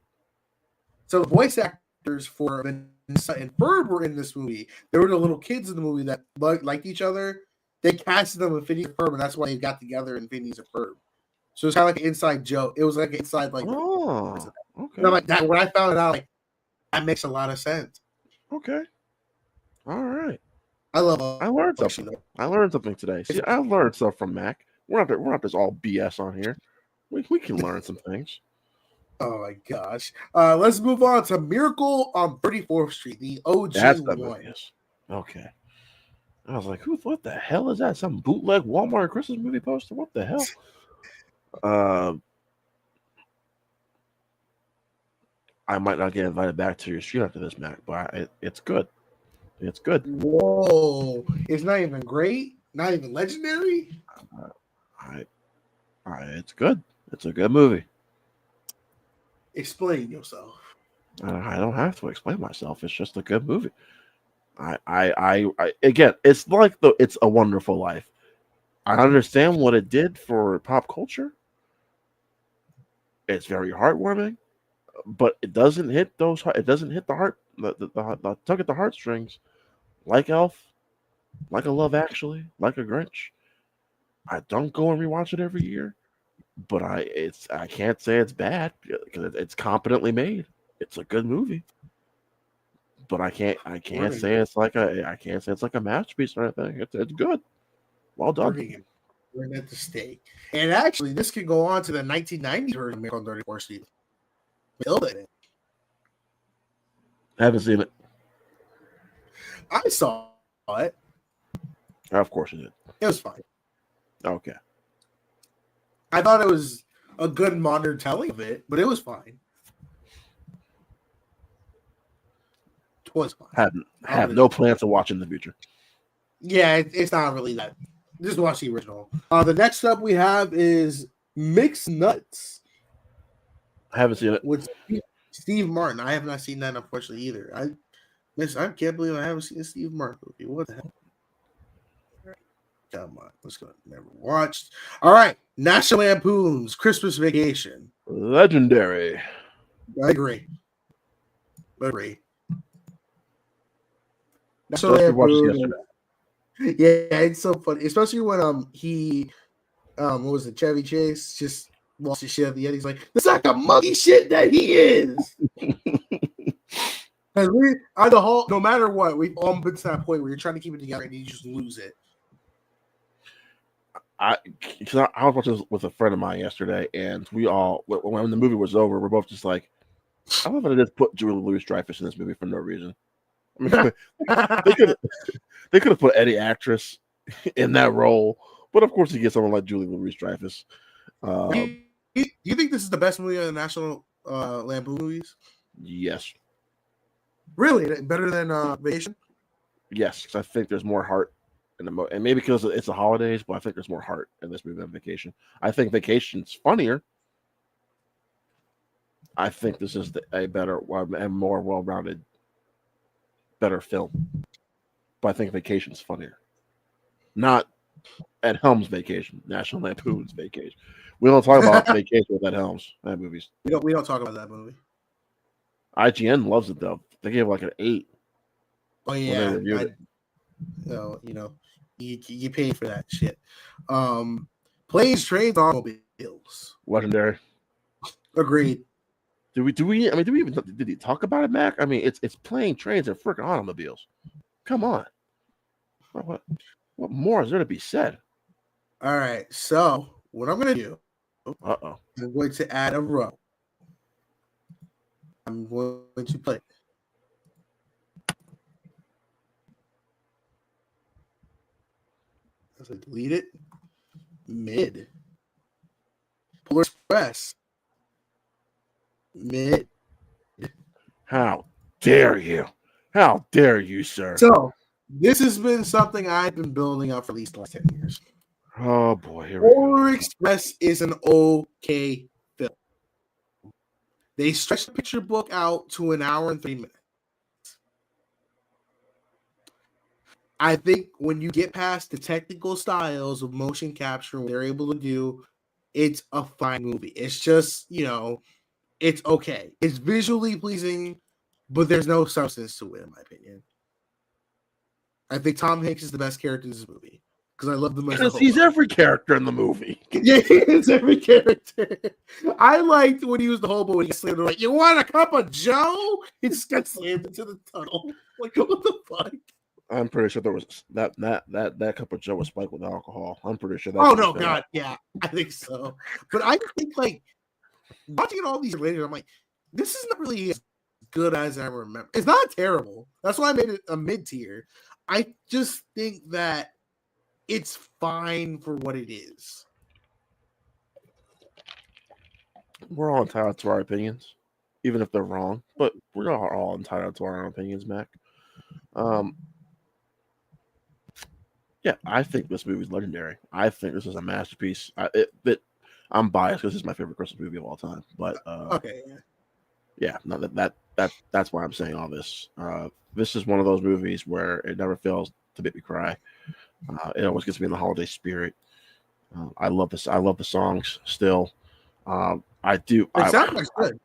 So the voice actors for Vanessa and Ferb were in this movie. They were the little kids in the movie that liked each other. They casted them with Phineas and Ferb, and that's why they got together in Phineas and Ferb. So it's kind of like an inside joke. It was like an inside like.
Oh, okay.
And I'm like that. When I found it out, like that makes a lot of sense.
Okay. All right.
I
learned something. I learned something today. See, I learned stuff from Mac. We're not just all BS on here. We can learn some things.
Oh my gosh. Let's move on to Miracle on 34th Street, the OG
That's the
one.
movie. Okay. I was like, what the hell is that? Some bootleg Walmart Christmas movie poster? What the hell? I might not get invited back to your street after this, Mac, but it's good. It's good.
Whoa. It's not even great? Not even legendary?
It's good. It's a good movie.
Explain yourself.
I don't have to explain myself. It's just a good movie. I again, it's like It's a Wonderful Life. I understand what it did for pop culture. It's very heartwarming, but it doesn't hit those. It doesn't hit the heart, the tug at the heartstrings, like Elf, like a Love Actually, like a Grinch. I don't go and rewatch it every year, but I can't say it's bad because it's competently made. It's a good movie, but I can't say it's like a masterpiece or anything. It's good. Well done.
We're at the stake. And actually, this could go on to the 1990s version of Miracle on 34th Street.
I haven't seen it.
I saw it.
Of course you did.
It was fine.
Okay.
I thought it was a good modern telling of it, but it was fine. It was fine.
Have no plans to watch in the future.
Yeah, it's not really that. Just watch the original. The next up we have is Mixed Nuts.
I haven't seen it.
With Steve Martin. I have not seen that, unfortunately, either. I can't believe I haven't seen a Steve Martin movie. What the hell? Come on. Let's go. Never watched. All right. National Lampoon's Christmas Vacation.
Legendary.
I agree. National Lampoon. Yeah, it's so funny, especially when what was it, Chevy Chase just lost his shit at the end. He's like, "It's like a monkey shit that he is." And we on the whole, no matter what, we've all been to that point where you're trying to keep it together and you just lose it.
I was watching this with a friend of mine yesterday, and we all, when the movie was over, we're both just like, I love how they just put Julia Louis-Dreyfus in this movie for no reason. I mean, they could have put any actress in that role, but of course you get someone like Julia Louis-Dreyfus.
Do you think this is the best movie of the National Lampoon movies?
Yes.
Really? Better than Vacation?
Yes, because I think there's more heart in the and maybe because it's the holidays, but I think there's more heart in this movie than Vacation. I think Vacation's funnier. I think this is a better and more well-rounded, better film. But I think Vacation's funnier. Not Ed Helms' Vacation, National Lampoon's Vacation. We don't talk about Vacation with Ed Helms. That movie's.
We don't talk about that movie.
IGN loves it though. They gave it like an 8.
Oh yeah, you pay for that shit. Planes, Trains, Automobiles.
Legendary.
Agreed.
Did he talk about it, Mac? I mean, it's Planes, Trains, and freaking automobiles. Come on. What more is there to be said?
All right. So what I'm gonna do?
I'm
going to add a row. I'm going to play. As I delete it, mid. Polar Express, mid.
How dare you? How dare you, sir?
So this has been something I've been building up for at least the last 10 years.
Oh boy, here we go.
Polar Express is an okay film. They stretched the picture book out to an hour and 3 minutes. I think when you get past the technical styles of motion capture, what they're able to do, it's a fine movie. It's just, it's okay. It's visually pleasing, but there's no substance to it, in my opinion. I think Tom Hanks is the best character in this movie because I love the most.
Because he's every character in the movie.
Yeah, he is every character. I liked when he was the hobo and he slammed like, "You want a cup of Joe?" He just got slammed into the tunnel. Like, what the fuck?
I'm pretty sure there was that cup of Joe was spiked with alcohol. I'm pretty sure.
Oh no, God, yeah, I think so. But I think watching it all these years later, I'm like, this is not really as good as I remember. It's not terrible. That's why I made it a mid tier. I just think that it's fine for what it is.
We're all entitled to our opinions, even if they're wrong. But we're all entitled to our own opinions, Mac. Um, yeah, I think this movie is legendary. I think this is a masterpiece. I'm biased because this is my favorite Christmas movie of all time. But
Okay.
yeah, no, that's why I'm saying all this. This is one of those movies where it never fails to make me cry. It always gets me in the holiday spirit. I love this. I love the songs still. I do.
The soundtrack's good.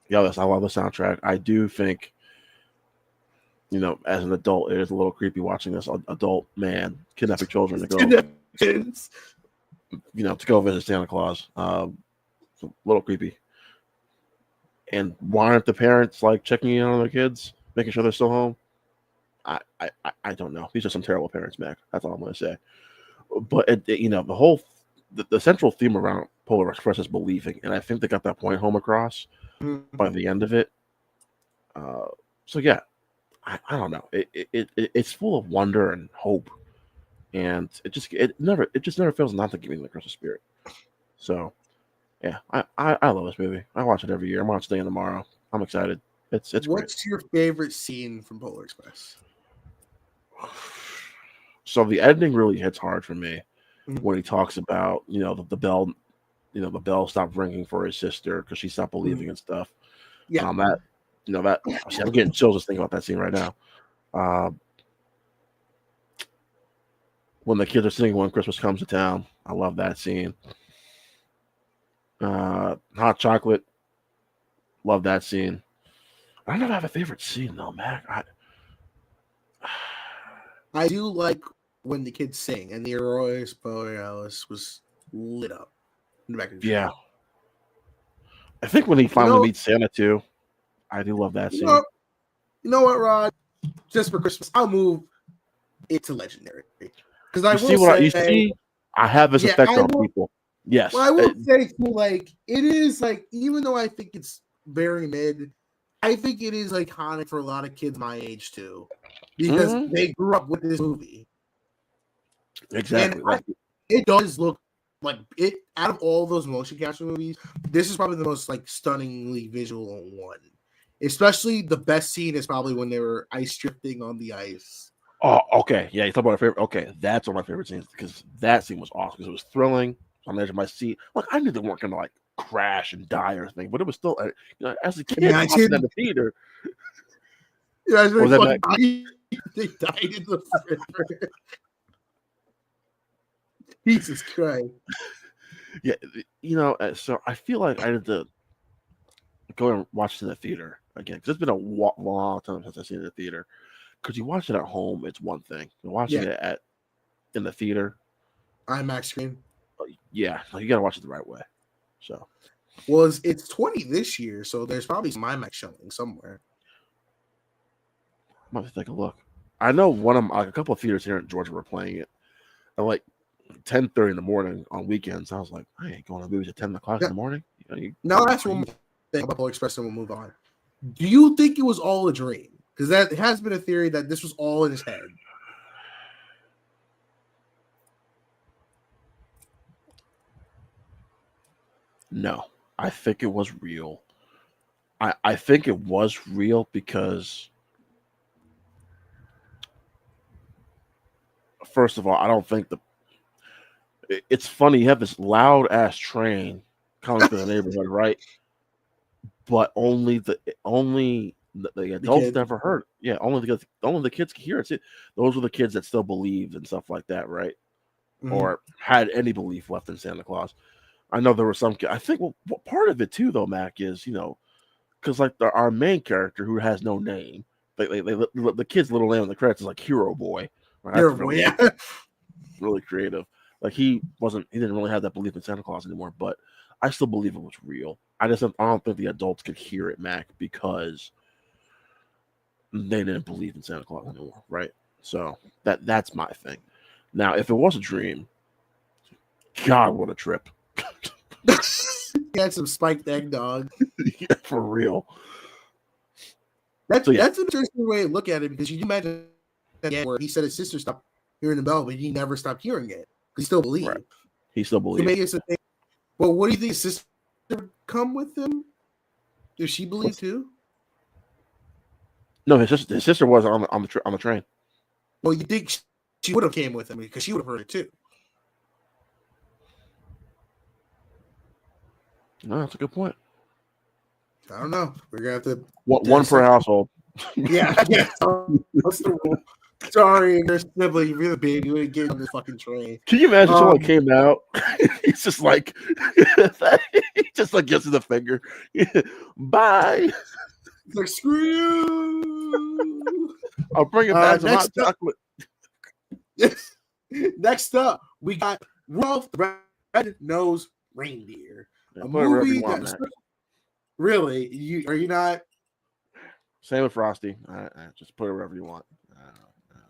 Yes, I love the soundtrack. I do think, as an adult, it is a little creepy watching this adult man kidnapping children to go, to go visit Santa Claus. It's a little creepy. And why aren't the parents like checking in on their kids, making sure they're still home? I don't know. These are some terrible parents, Mac. That's all I'm going to say. But the central theme around Polar Express is believing, and I think they got that point home across by the end of it. So yeah, I don't know. It's full of wonder and hope, and it just never fails not to give me the Christmas spirit. So yeah, I love this movie. I watch it every year. I'm watching it again tomorrow. I'm excited. It's
What's
great.
your favorite scene from Polar Express?
So the editing really hits hard for me when he talks about the bell, the bell stopped ringing for his sister because she stopped believing and stuff.
Yeah,
I'm getting chills just thinking about that scene right now. When the kids are singing "When Christmas Comes to Town," I love that scene. Hot chocolate, love that scene. I don't know if I have a favorite scene though, Mac.
I do like when the kids sing and the Aurora Borealis was lit up in the back of the
Yeah, I think when he finally meets Santa too, I do love that scene.
You know what, Rod? Just for Christmas, I'll move it to legendary because
I have this effect on people. Yes,
well, I will say like it is like even though I think it's very mid, I think it is iconic for a lot of kids my age too, because they grew up with this movie.
Exactly.
It does look like it. Out of all those motion capture movies, this is probably the most stunningly visual one. Especially the best scene is probably when they were ice drifting on the ice.
Oh, okay. Yeah, you talk about my favorite. Okay, that's one of my favorite scenes because that scene was awesome because it was thrilling. On the edge of my seat, I knew they weren't gonna crash and die or anything, but it was still, as a kid watching in the theater.
Yeah, it's really funny. They died in the river. Jesus Christ.
Yeah, so I feel like I had to go and watch it in the theater again because it's been a long time since I've seen it in the theater. Because you watch it at home, it's one thing. You're watching it in the theater,
IMAX screen.
Yeah, you got to watch it the right way. So,
well, it's 20 this year, so there's probably some IMAX showing somewhere.
I'm going to take a look. I know a couple of theaters here in Georgia were playing it at 10:30 in the morning on weekends. I was like, I ain't going to movies at 10 o'clock in the morning.
Now that's one thing about Polar Express, and we'll move on. Do you think it was all a dream? Because that has been a theory that this was all in his head.
No, I think it was real. I think it was real because, first of all, I don't think it's funny. You have this loud ass train coming through the neighborhood, right? But only the adults never heard it. Yeah, only the kids could hear it. See, those were the kids that still believed and stuff like that, right? Mm-hmm. Or had any belief left in Santa Claus. I know there were some. I think part of it too, though, Mac, is because our main character who has no name, the kid's little name in the credits is Hero Boy. Right?
Hero Boy, yeah,
really creative. He didn't really have that belief in Santa Claus anymore, but I still believe it was real. I don't think the adults could hear it, Mac, because they didn't believe in Santa Claus anymore, right? So that's my thing. Now, if it was a dream, God, what a trip!
had some spiked eggnog.
Yeah, for real.
That's an interesting way to look at it because you imagine where he said his sister stopped hearing the bell, but he never stopped hearing it. He still believed.
Right. He still believed.
So maybe it's a thing. Well, what do you think? His sister would come with him? Does she believe too?
No, his sister was on the train.
Well, you think she would have came with him because she would have heard it too.
No, that's a good point.
I don't know. We're gonna have to
one per household.
Yeah. What's the rule? Sorry, your sibling, you're the baby. You ain't getting on this fucking train.
Can you imagine someone came out? He's just like, he just like gets to the finger. Bye.
He's like, screw you.
I'll bring it back some hot chocolate.
Next up, we got Rudolph the Red-Nosed Reindeer.
Yeah,
a movie that really, are you not?
Same with Frosty. I just put it wherever you want.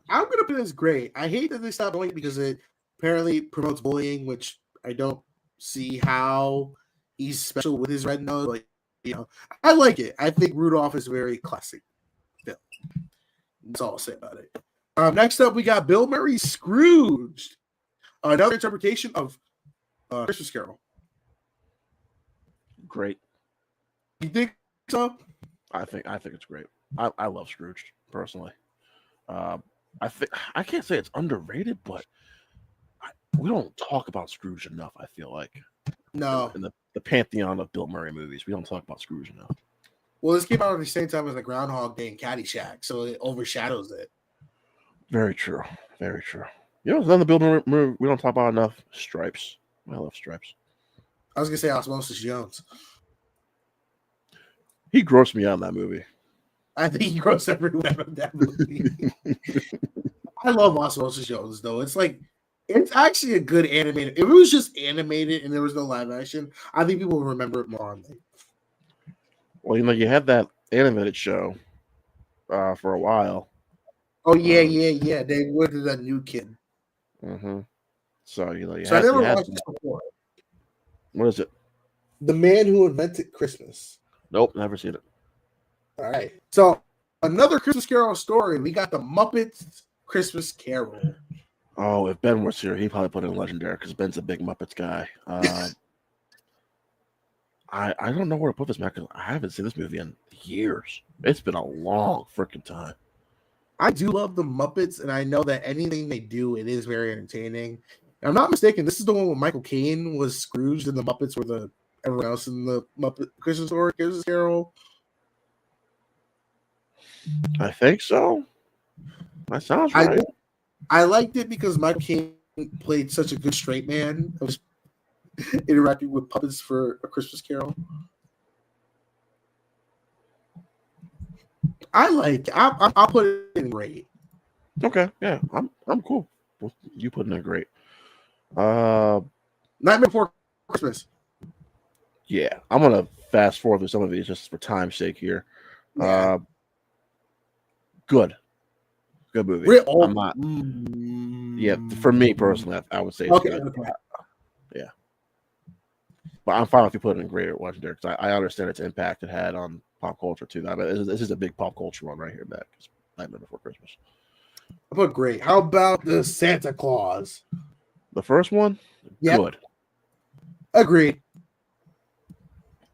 I'm gonna put it as great. I hate that they stopped doing it because it apparently promotes bullying, which I don't see how he's special with his red nose. Like, I like it. I think Rudolph is a very classic film. That's all I'll say about it. Next up, we got Bill Murray's Scrooge, another interpretation of Christmas Carol.
Great.
You think so?
I think it's great. I love Scrooge personally. I can't say it's underrated, but we don't talk about Scrooge enough. I feel like in the pantheon of Bill Murray movies, we don't talk about Scrooge enough.
Well, this came out at the same time as the Groundhog Day and Caddyshack, so it overshadows it.
Very true. Very true. Another Bill Murray movie we don't talk about enough. Stripes. I love Stripes.
I was gonna say Osmosis Jones.
He grossed me out in that movie.
I think he grossed everyone out of that movie. I love Osmosis Jones, though. It's actually a good animated. If it was just animated and there was no live action, I think people would remember it more.
Well, you had that animated show for a while.
Oh yeah. They went to that new kid.
Mm-hmm. So I
never watched this before.
What is it?
The Man Who Invented Christmas.
Nope, never seen it.
All right. So another Christmas Carol story. We got the Muppets Christmas Carol.
Oh, if Ben was here, he'd probably put in Legendary because Ben's a big Muppets guy. I don't know where to put this, man, because I haven't seen this movie in years. It's been a long freaking time.
I do love the Muppets, and I know that anything they do, it is very entertaining. If I'm not mistaken, this is the one where Michael Caine was Scrooge, and the Muppets were everyone else in the Muppet Christmas Carol.
I think so. That sounds right.
I liked it because Michael Caine played such a good straight man. I was interacting with puppets for A Christmas Carol. I like it. I'll put it in great.
Okay, yeah, I'm cool. You put in a great. Nightmare
Before Christmas.
Yeah, I'm gonna fast forward through some of these just for time's sake here.
Yeah.
Good movie. I'm not. Yeah, for me personally, I would say it's
okay.
Good. Yeah, but I'm fine if you put it in great or legendary because I understand its impact it had on pop culture too. This is a big pop culture one right here, Matt. Nightmare Before Christmas.
I put great. How about the Santa Claus?
The first one,
yep.
Good.
Agreed.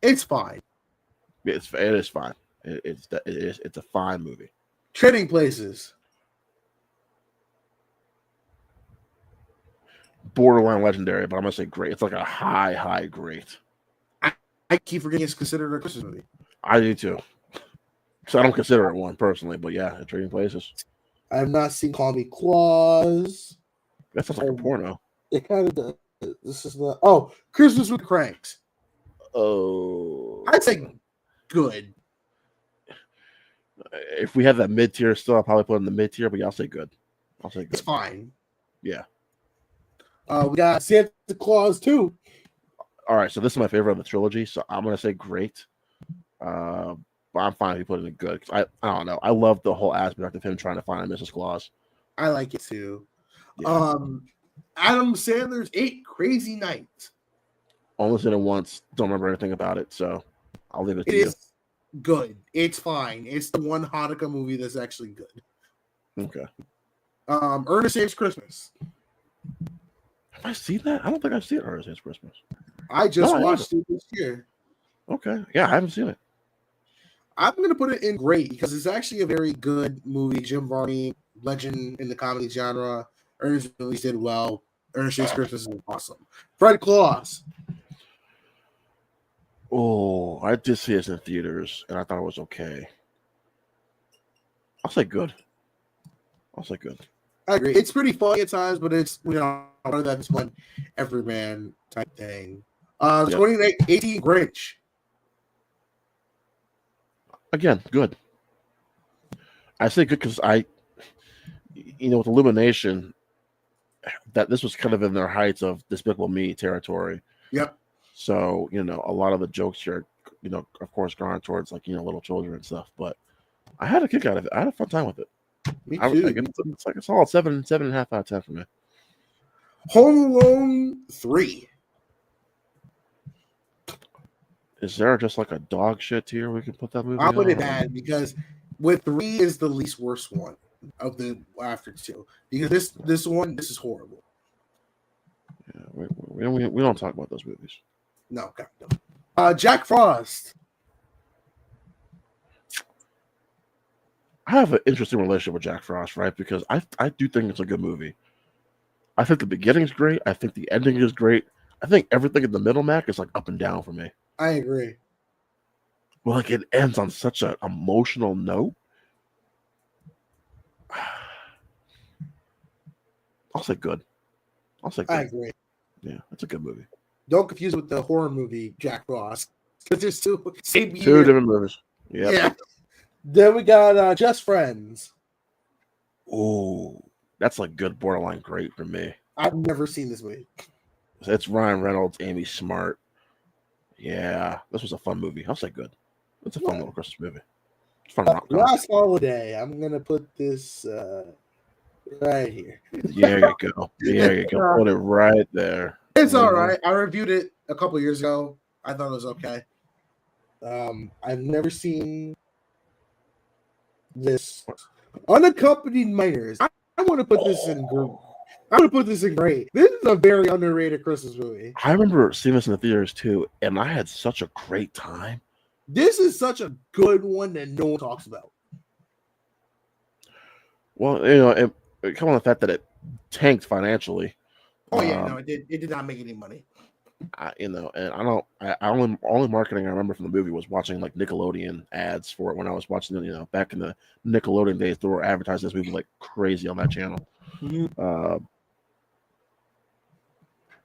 It's fine.
It is fine. It's a fine movie.
Trading Places.
Borderline legendary, but I'm gonna say great. It's like a high great.
I keep forgetting it's considered a Christmas movie.
I do too. So I don't consider it one personally, but yeah, Trading Places.
I have not seen Call Me Claus.
That sounds like a porno.
It kind of does. This is the Christmas with Cranks.
Oh,
I'd say good.
If we have that mid tier still, I'll probably put in the mid tier, but yeah, I'll say good.
It's fine.
Yeah.
We got Santa Claus 2.
All right, so this is my favorite of the trilogy, so I'm gonna say great. But I'm fine if you put it in good. I don't know. I love the whole aspect of him trying to find a Mrs. Claus.
I like it too.
Yeah.
Adam Sandler's 8 Crazy Nights.
Only seen it once. Don't remember anything about it, so I'll leave it
It
to you.
is good. It's fine. It's the one Hanukkah movie that's actually good.
Okay.
Ernest Saves Christmas.
Have I seen that? I don't think I've seen Ernest Saves Christmas.
I just
No, I
watched it this year.
Okay. Yeah, I haven't seen it.
I'm going to put it in great because it's actually a very good movie. Jim Varney, legend in the comedy genre. Ernest really did well. Ernest Saves Christmas is awesome. Fred Claus.
Oh, I did see it in theaters, and I thought it was okay. I'll say good. I'll say good.
I agree. It's pretty funny at times, but it's one of that's one everyman type thing. 2018 Grinch.
Again, good. I say good because with Illumination, that this was kind of in their heights of Despicable Me territory.
Yep.
So, a lot of the jokes here, of course, gone towards little children and stuff. But I had a kick out of it. I had a fun time with it.
Me too.
It's like a solid 7.5 out of 10 for me.
Home Alone 3.
Is there just like a dog shit tier we can put that movie
I'll put it
on?
bad because with 3 is the least worst one of the after 2 because this is horrible.
Yeah, we don't talk about those movies.
No, God, no. Jack Frost.
I have an interesting relationship with Jack Frost, right? Because I do think it's a good movie. I think the beginning's great. I think the ending is great. I think everything in the middle, Mac, is like up and down for me.
I agree.
Well, like it ends on such an emotional note. I'll say good.
I agree.
Yeah, it's a good movie.
Don't confuse it with the horror movie Jack Frost because there's two
different movies. Yep.
Yeah. Then we got Just Friends.
Oh, that's like good borderline great for me.
I've never seen this movie.
It's Ryan Reynolds, Amy Smart. Yeah, this was a fun movie. I'll say good. It's a fun little Christmas movie. It's fun.
Last Holiday. I'm gonna put this right here.
There you go. There you go. Put it right there.
It's all right. I reviewed it a couple years ago. I thought it was okay. I've never seen this. Unaccompanied Minors. I want to put this in group. I'm gonna put this in great. This is a very underrated Christmas movie.
I remember seeing this in the theaters too, and I had such a great time.
This is such a good one that no one talks about.
Well, it come on the fact that it tanked financially.
Oh yeah, no, it did. It did not make any money.
And only marketing I remember from the movie was watching like Nickelodeon ads for it when I was watching it. Back in the Nickelodeon days, they were advertising this movie like crazy on that channel.
Mm-hmm.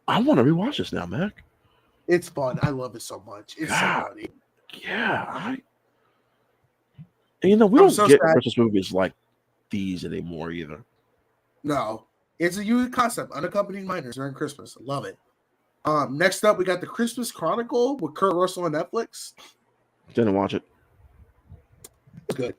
I want to rewatch this now, Mac.
It's fun. I love it so much. It's so funny.
Yeah, we don't get Christmas movies like these anymore either.
No, it's a unique concept. Unaccompanied minors during Christmas. I love it. Next up, we got the Christmas Chronicle with Kurt Russell on Netflix.
Didn't watch it.
It's good.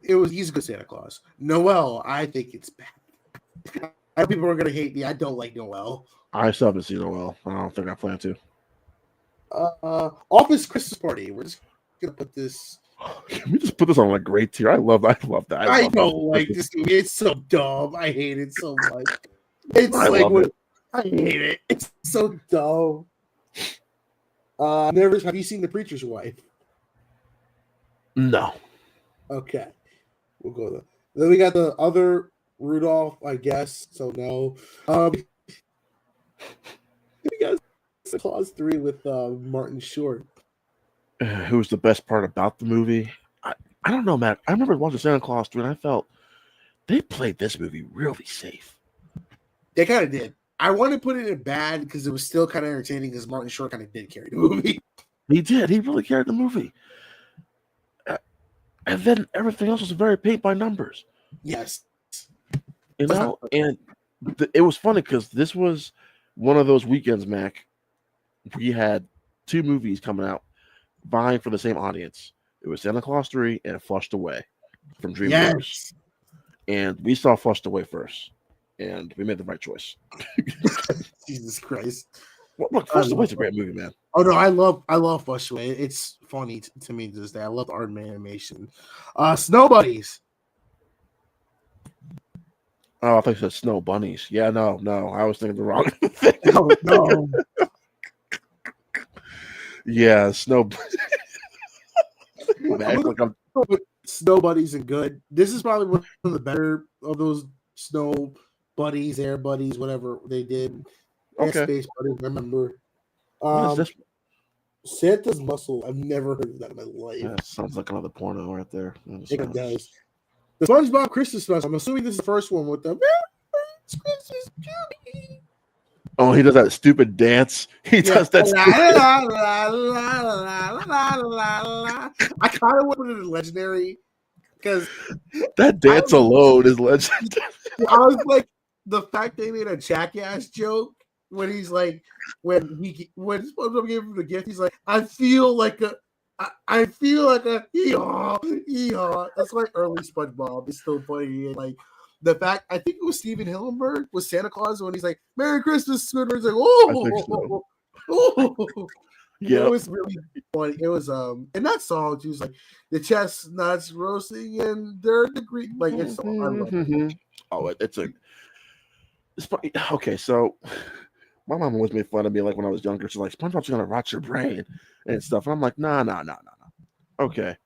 He's a good Santa Claus. Noel, I think it's bad. I know people are gonna hate me. I don't like Noel.
I still haven't seen Noel. I don't think I plan to.
Office Christmas Party. We're just gonna put this.
Can we just put this on like great tier? I love that.
I don't like this movie. It's so dumb. I hate it so much. I hate it. It's so dumb. Have you seen The Preacher's Wife?
No.
Okay. We'll go there. Then we got the other Rudolph, I guess. So no. We got Santa Claus 3 with Martin Short.
Who's the best part about the movie? I don't know, Matt. I remember watching Santa Claus 3 and I felt they played this movie really safe.
They kind of did. I want to put it in bad because it was still kind of entertaining because Martin Short kind of did carry the movie.
He did. He really carried the movie. And then everything else was very paint by numbers.
Yes.
And it was funny because this was one of those weekends, Mac. We had two movies coming out vying for the same audience. It was Santa Claus 3 and Flushed Away from DreamWorks.
Yes.
And we saw Flushed Away first. And we made the right choice.
Jesus Christ.
Look,
I
First
love
Away's a great movie, man.
Oh no, I love Bush Way. It's funny to me to this day. I love the art and animation. Snow Buddies.
Oh, I thought you said Snow Bunnies. Yeah, no, I was thinking the wrong thing.
No, no.
Yeah, Snow.
I'm
Like I'm,
with Snow Buddies and good. This is probably one of the better of those Snow Buddies, Air Buddies, whatever they did. Air
okay.
Space Buddies. Remember?
What is this?
Santa's Muscle. I've never heard of that in my life.
That sounds like another porno right there.
It does. The SpongeBob Christmas special. I'm assuming this is the first one with the Christmas Jubilee.
Oh, he does that stupid dance. He does that.
I kind of wanted it legendary because
That dance alone is legendary.
I was like, the fact they made a jackass joke when he's like, when SpongeBob gave him the gift, he's like, I feel like a hee-haw, hee-haw. That's like early SpongeBob. It's still funny. And like the fact, I think it was Steven Hillenburg was Santa Claus when he's like, Merry Christmas, Squidward's like,
Yeah,
it was really funny. It was and that song too was like the chestnuts roasting in third degree. Like it's so I love it.
Oh, it's funny. Okay, so my mom always made fun of me like when I was younger. She's like, SpongeBob's gonna rot your brain and stuff. And I'm like, nah. Okay.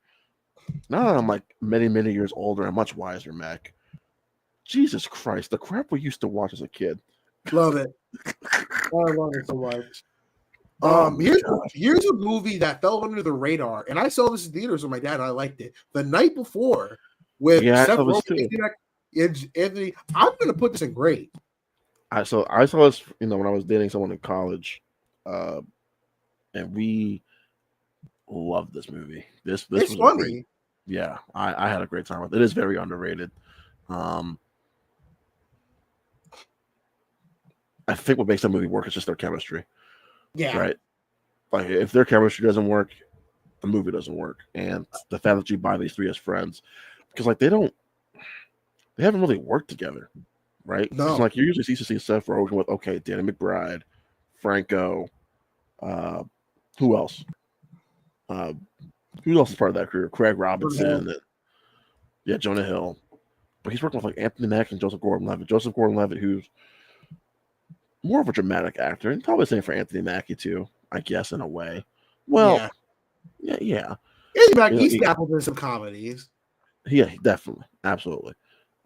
Now that I'm like many years older and much wiser, Mac. Jesus Christ, the crap we used to watch as a kid.
Love it. I love it so much. Here's a movie that fell under the radar, and I saw this in theaters with my dad. And I liked it. The Night Before with Seth Rogen and Anthony. I'm gonna put this in great.
I saw this, when I was dating someone in college, and we loved this movie. This
it's
was
funny.
Yeah, I had a great time with it. It is very underrated. I think what makes that movie work is just their chemistry.
Yeah.
Right. Like if their chemistry doesn't work, the movie doesn't work. And the fact that you buy these three as friends, because like they haven't really worked together, right?
No.
Like you usually see Seth Rogen with Danny McBride, Franco, who else? Who else is part of that career? Craig Robinson, Jonah Hill. But he's working with like Anthony Mackie and Joseph Gordon-Levitt. Joseph Gordon-Levitt, who's more of a dramatic actor, and probably the same for Anthony Mackie too, I guess, in a way. Well, yeah.
Anthony Mackie's dabbled in some comedies.
Yeah, definitely, absolutely.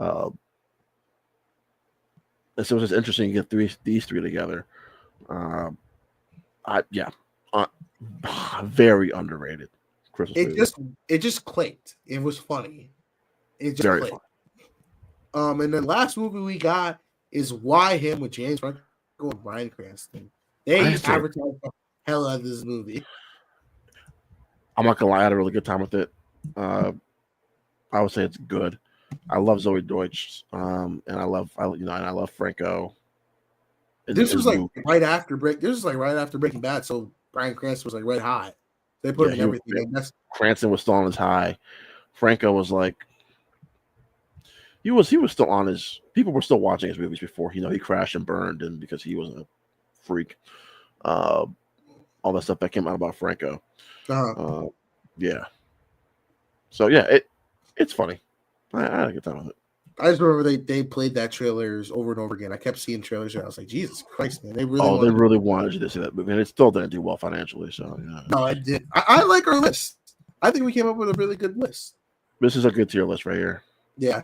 And so it's just interesting to get these three together. Very underrated. Christmas
it just clicked. It was funny. It just
very
clicked. Funny. And the last movie we got is Why Him with James Franco and Bryan Cranston. They advertised the hell out of this movie.
I'm not gonna lie, I had a really good time with it. I would say it's good. I love Zoe Deutsch, and I love Franco.
This was like right after Breaking Bad, so Bryan Cranston was like red hot. They put him in everything.
Cranston was still on his high. Franco was like, he was still on his. People were still watching his movies before he crashed and burned, and because he was a freak, all that stuff that came out about Franco. Yeah. So yeah, it's funny. I had a good time with it.
I just remember they played that trailers over and over again. I kept seeing trailers, and I was like, Jesus Christ, man! They really
wanted you to see that movie, and it still didn't do well financially. So yeah.
No, I did. I like our list. I think we came up with a really good list.
This is a good tier list right here.
Yeah.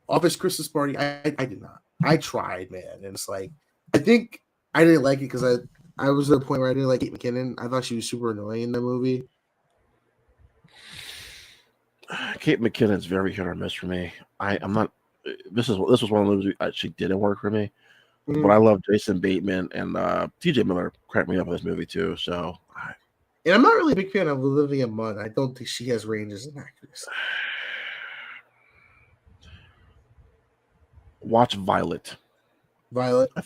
Office Christmas Party. I did not. I tried, man, and it's like I think I didn't like it because I was at a point where I didn't like Kate McKinnon. I thought she was super annoying in the movie.
Kate McKinnon's very hit or miss for me. I'm not. This was one of the movies she didn't work for me. Mm-hmm. But I love Jason Bateman and T.J. Miller cracked me up in this movie too. So,
and I'm not really a big fan of Olivia Munn. I don't think she has range as an actress.
Watch Violet.
Violet.
I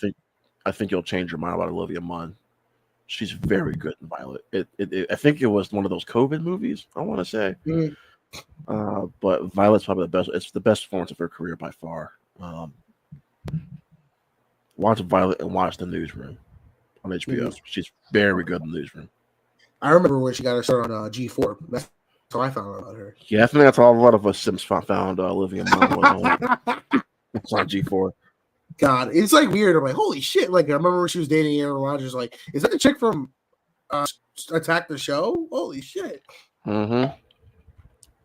think you'll change your mind about Olivia Munn. She's very good in Violet. I think it was one of those COVID movies, I want to say. Mm-hmm. But Violet's probably the best. It's the best performance of her career by far. Watch Violet and watch The Newsroom. on HBO. She's very good in the newsroom.
I remember when she got her start on G4. That's how I found out about her.
Yeah, I think that's how a lot of us Sims found Olivia Munn was on. It's on G4.
God, it's like weird. I'm like, holy shit! Like I remember when she was dating Aaron Rodgers. Like, is that the chick from Attack the Show? Holy shit!
Mm-hmm.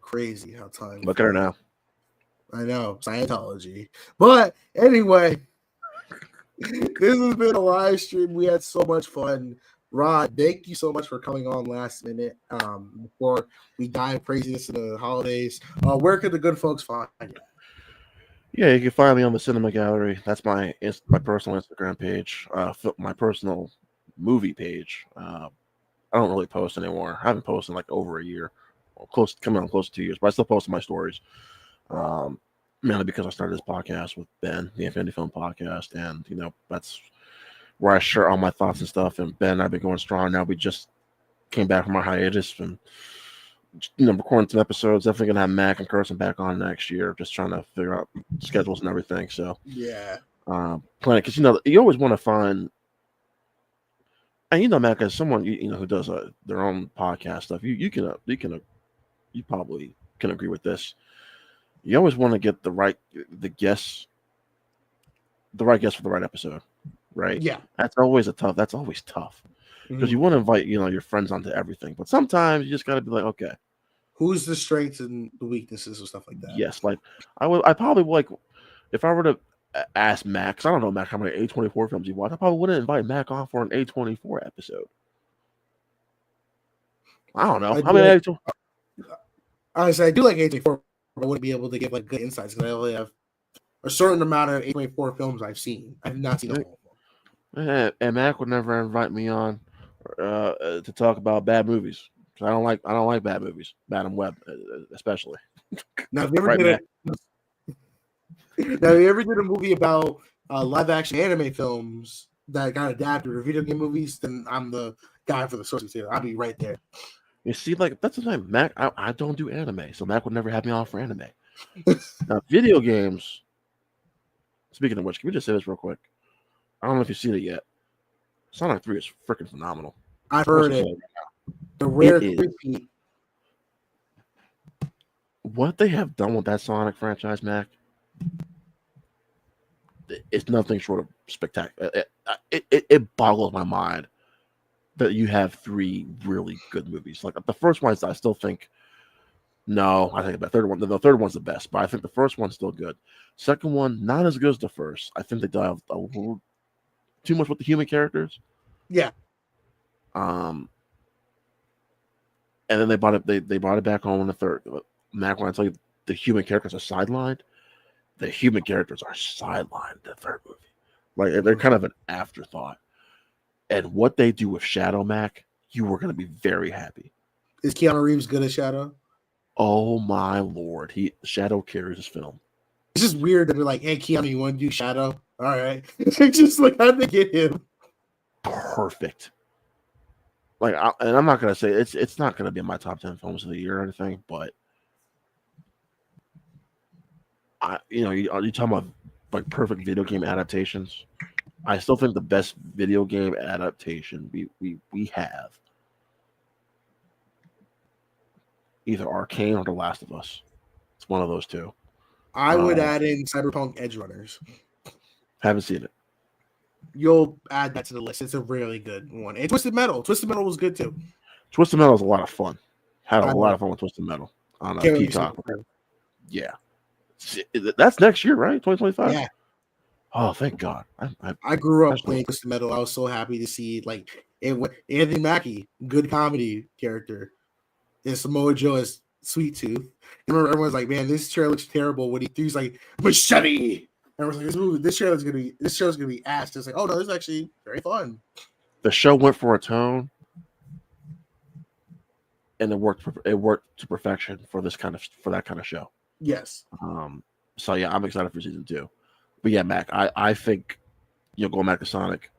Crazy how time.
Look at her now.
I know Scientology, but anyway, this has been a live stream. We had so much fun. Rod, thank you so much for coming on last minute. Before we dive craziness into the holidays, where could the good folks find you?
Yeah, you can find me on the Cinema Gallery. That's my personal Instagram page. My personal movie page. I don't really post anymore. I haven't posted in like over a year, coming on close to 2 years, but I still post my stories. Mainly because I started this podcast with Ben, the Infinity Film Podcast, and that's where I share all my thoughts and stuff. And Ben and I've been going strong now. We just came back from our hiatus and recording some episodes. Definitely gonna have Mac and Carson back on next year. Just trying to figure out schedules and everything. So
yeah,
plan because you always want to find, and Mac, as someone who does their own podcast stuff, you probably can agree with this. You always want to get the right guests for the right episode, right?
Yeah,
that's always tough because you want to invite your friends onto everything, but sometimes you just got to be like, okay,
who's the strengths and the weaknesses and stuff like that.
Yes, like I probably like if I were to ask Mac, 'cause I don't know Mac how many A24 films you watch, I probably wouldn't invite Mac on for an A24 episode. I don't know how many.
Honestly, I do like A24. I wouldn't be able to give like good insights because I only have a certain amount of A24 films I've seen. I've not seen all
of them. And Mac would never invite me on to talk about bad movies. I don't like bad movies, Madam Web especially.
Now, have you ever did a movie about live action anime films that got adapted or video game movies? Then I'm the guy for the sources here. I'll be right there.
You see, like that's the thing, Mac. I don't do anime, so Mac would never have me on for anime. Now, video games. Speaking of which, can we just say this real quick? I don't know if you've seen it yet. Sonic 3 is freaking phenomenal.
I've heard it. The rare repeat.
What they have done with that Sonic franchise, Mac, it's nothing short of spectacular. It boggles my mind that you have 3 really good movies. Like the first one, I still think. No, I think the third one's the best, but I think the first one's still good. Second one, not as good as the first. I think they dive a little too much with the human characters.
Yeah.
And then they brought it back on in the third. Mac, when I tell you the human characters are sidelined, the human characters are sidelined in the third movie. Like they're kind of an afterthought. And what they do with Shadow, Mac, you were going to be very happy.
Is Keanu Reeves good at Shadow?
Oh my lord, Shadow carries his film.
It's just weird that they're like, "Hey, Keanu, you want to do Shadow? All right." It's just like, how'd they get him?
Perfect. Like, and I'm not gonna say it's not gonna be in my top 10 films of the year or anything, but you talking about like perfect video game adaptations. I still think the best video game adaptation we have either Arcane or The Last of Us. It's one of those two.
I would add in Cyberpunk Edgerunners.
Haven't seen it.
You'll add that to the list. It's a really good one. And Twisted Metal. Twisted Metal was good too.
Twisted Metal is a lot of fun. Had a lot of fun with Twisted Metal on Peacock. Yeah. That's next year, right? 2025?
Yeah.
Oh, thank God.
I grew up playing Twisted Metal. I was so happy to see Anthony Mackie, good comedy character. And Samoa Joe as Sweet Tooth. I remember everyone's like, man, this trailer looks terrible when he threw like machete. Everyone's like, this show's gonna be ass. It's like, oh no, this is actually very fun.
The show went for a tone, and it worked to perfection for that kind of show.
Yes.
So yeah, I'm excited for season 2. But yeah, Mac, I think going back to Sonic.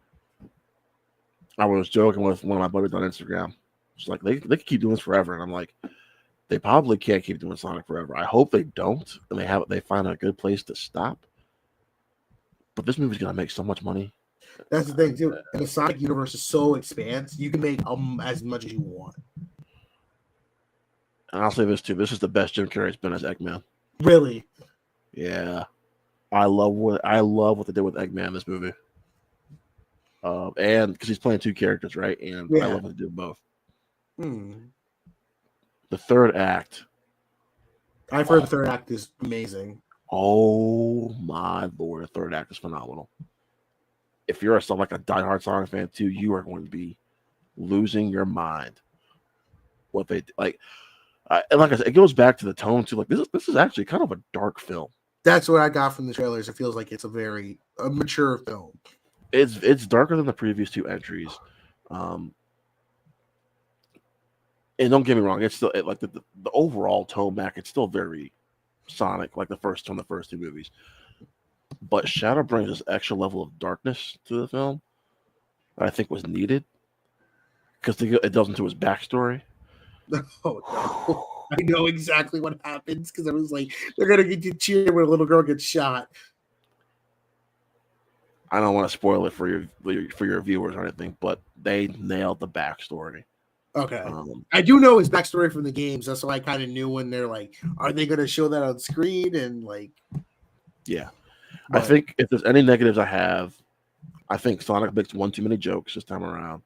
I was joking with one of my buddies on Instagram. It's like they could keep doing this forever, and I'm like, they probably can't keep doing Sonic forever. I hope they don't, and they find a good place to stop. But this movie's gonna make so much money.
That's the thing too. And the Sonic universe is so expansive, you can make as much as you want.
And I'll say this too: this is the best Jim Carrey's been as Eggman.
Really?
Yeah, I love what they did with Eggman in this movie. And because he's playing two characters, right? And I love what they did both. The third act.
I've heard the third act is amazing.
Oh my lord, the third act is phenomenal. If you're a diehard Sonic fan too, you are going to be losing your mind. What they like, and like I said, it goes back to the tone too. Like this is actually kind of a dark film.
That's what I got from the trailers. It feels like it's a mature film.
It's darker than the previous two entries. And don't get me wrong, it's still like the overall tone back. It's still very Sonic, like the first two movies. But Shadow brings this extra level of darkness to the film that I think was needed because it delves into his backstory.
Oh no! I know exactly what happens because I was like, they're gonna get you cheered when a little girl gets shot.
I don't want to spoil it for your viewers or anything, but they nailed the backstory.
Okay. I do know his backstory from the games. That's why I kind of knew when they're like, are they going to show that on screen? And like,
yeah. But I think if there's any negatives I have, I think Sonic makes one too many jokes this time around.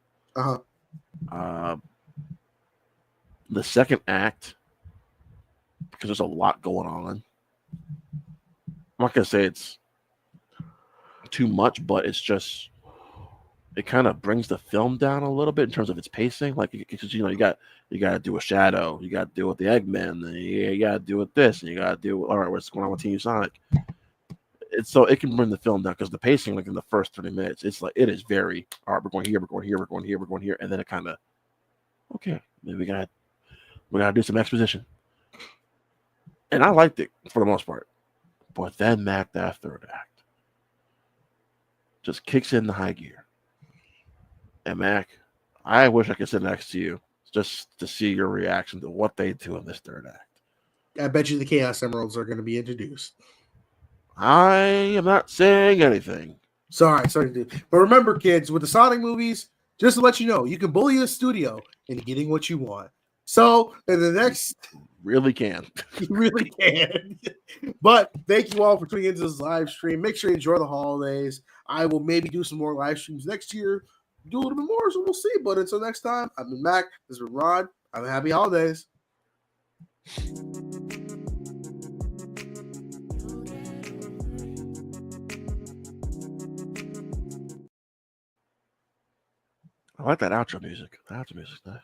The second act, because there's a lot going on. I'm not going to say it's too much, but it's just, it kind of brings the film down a little bit in terms of its pacing. Like, because you got to do a Shadow, you got to deal with the Eggman, and you got to deal with this, and you got to deal with, all right, what's going on with Team Sonic? So it can bring the film down because the pacing, like in the first 30 minutes, it's like it is very, all right, we're going here, we're going here, we're going here, we're going here, and then it kind of, okay, then we gotta do some exposition, and I liked it for the most part, but then Mac, that third act just kicks in the high gear. And Mac, I wish I could sit next to you just to see your reaction to what they do in this third act.
I bet you the Chaos Emeralds are going to be introduced.
I am not saying anything.
Sorry, dude. But remember, kids, with the Sonic movies, just to let you know, you can bully a studio into getting what you want. So, in the next...
Really can.
You really can. But thank you all for tuning into this live stream. Make sure you enjoy the holidays. I will maybe do some more live streams next year. Do a little bit more, so we'll see. But until next time, I've been Mac. This is Rod. Have a happy holidays.
I like that outro music. The outro music's nice.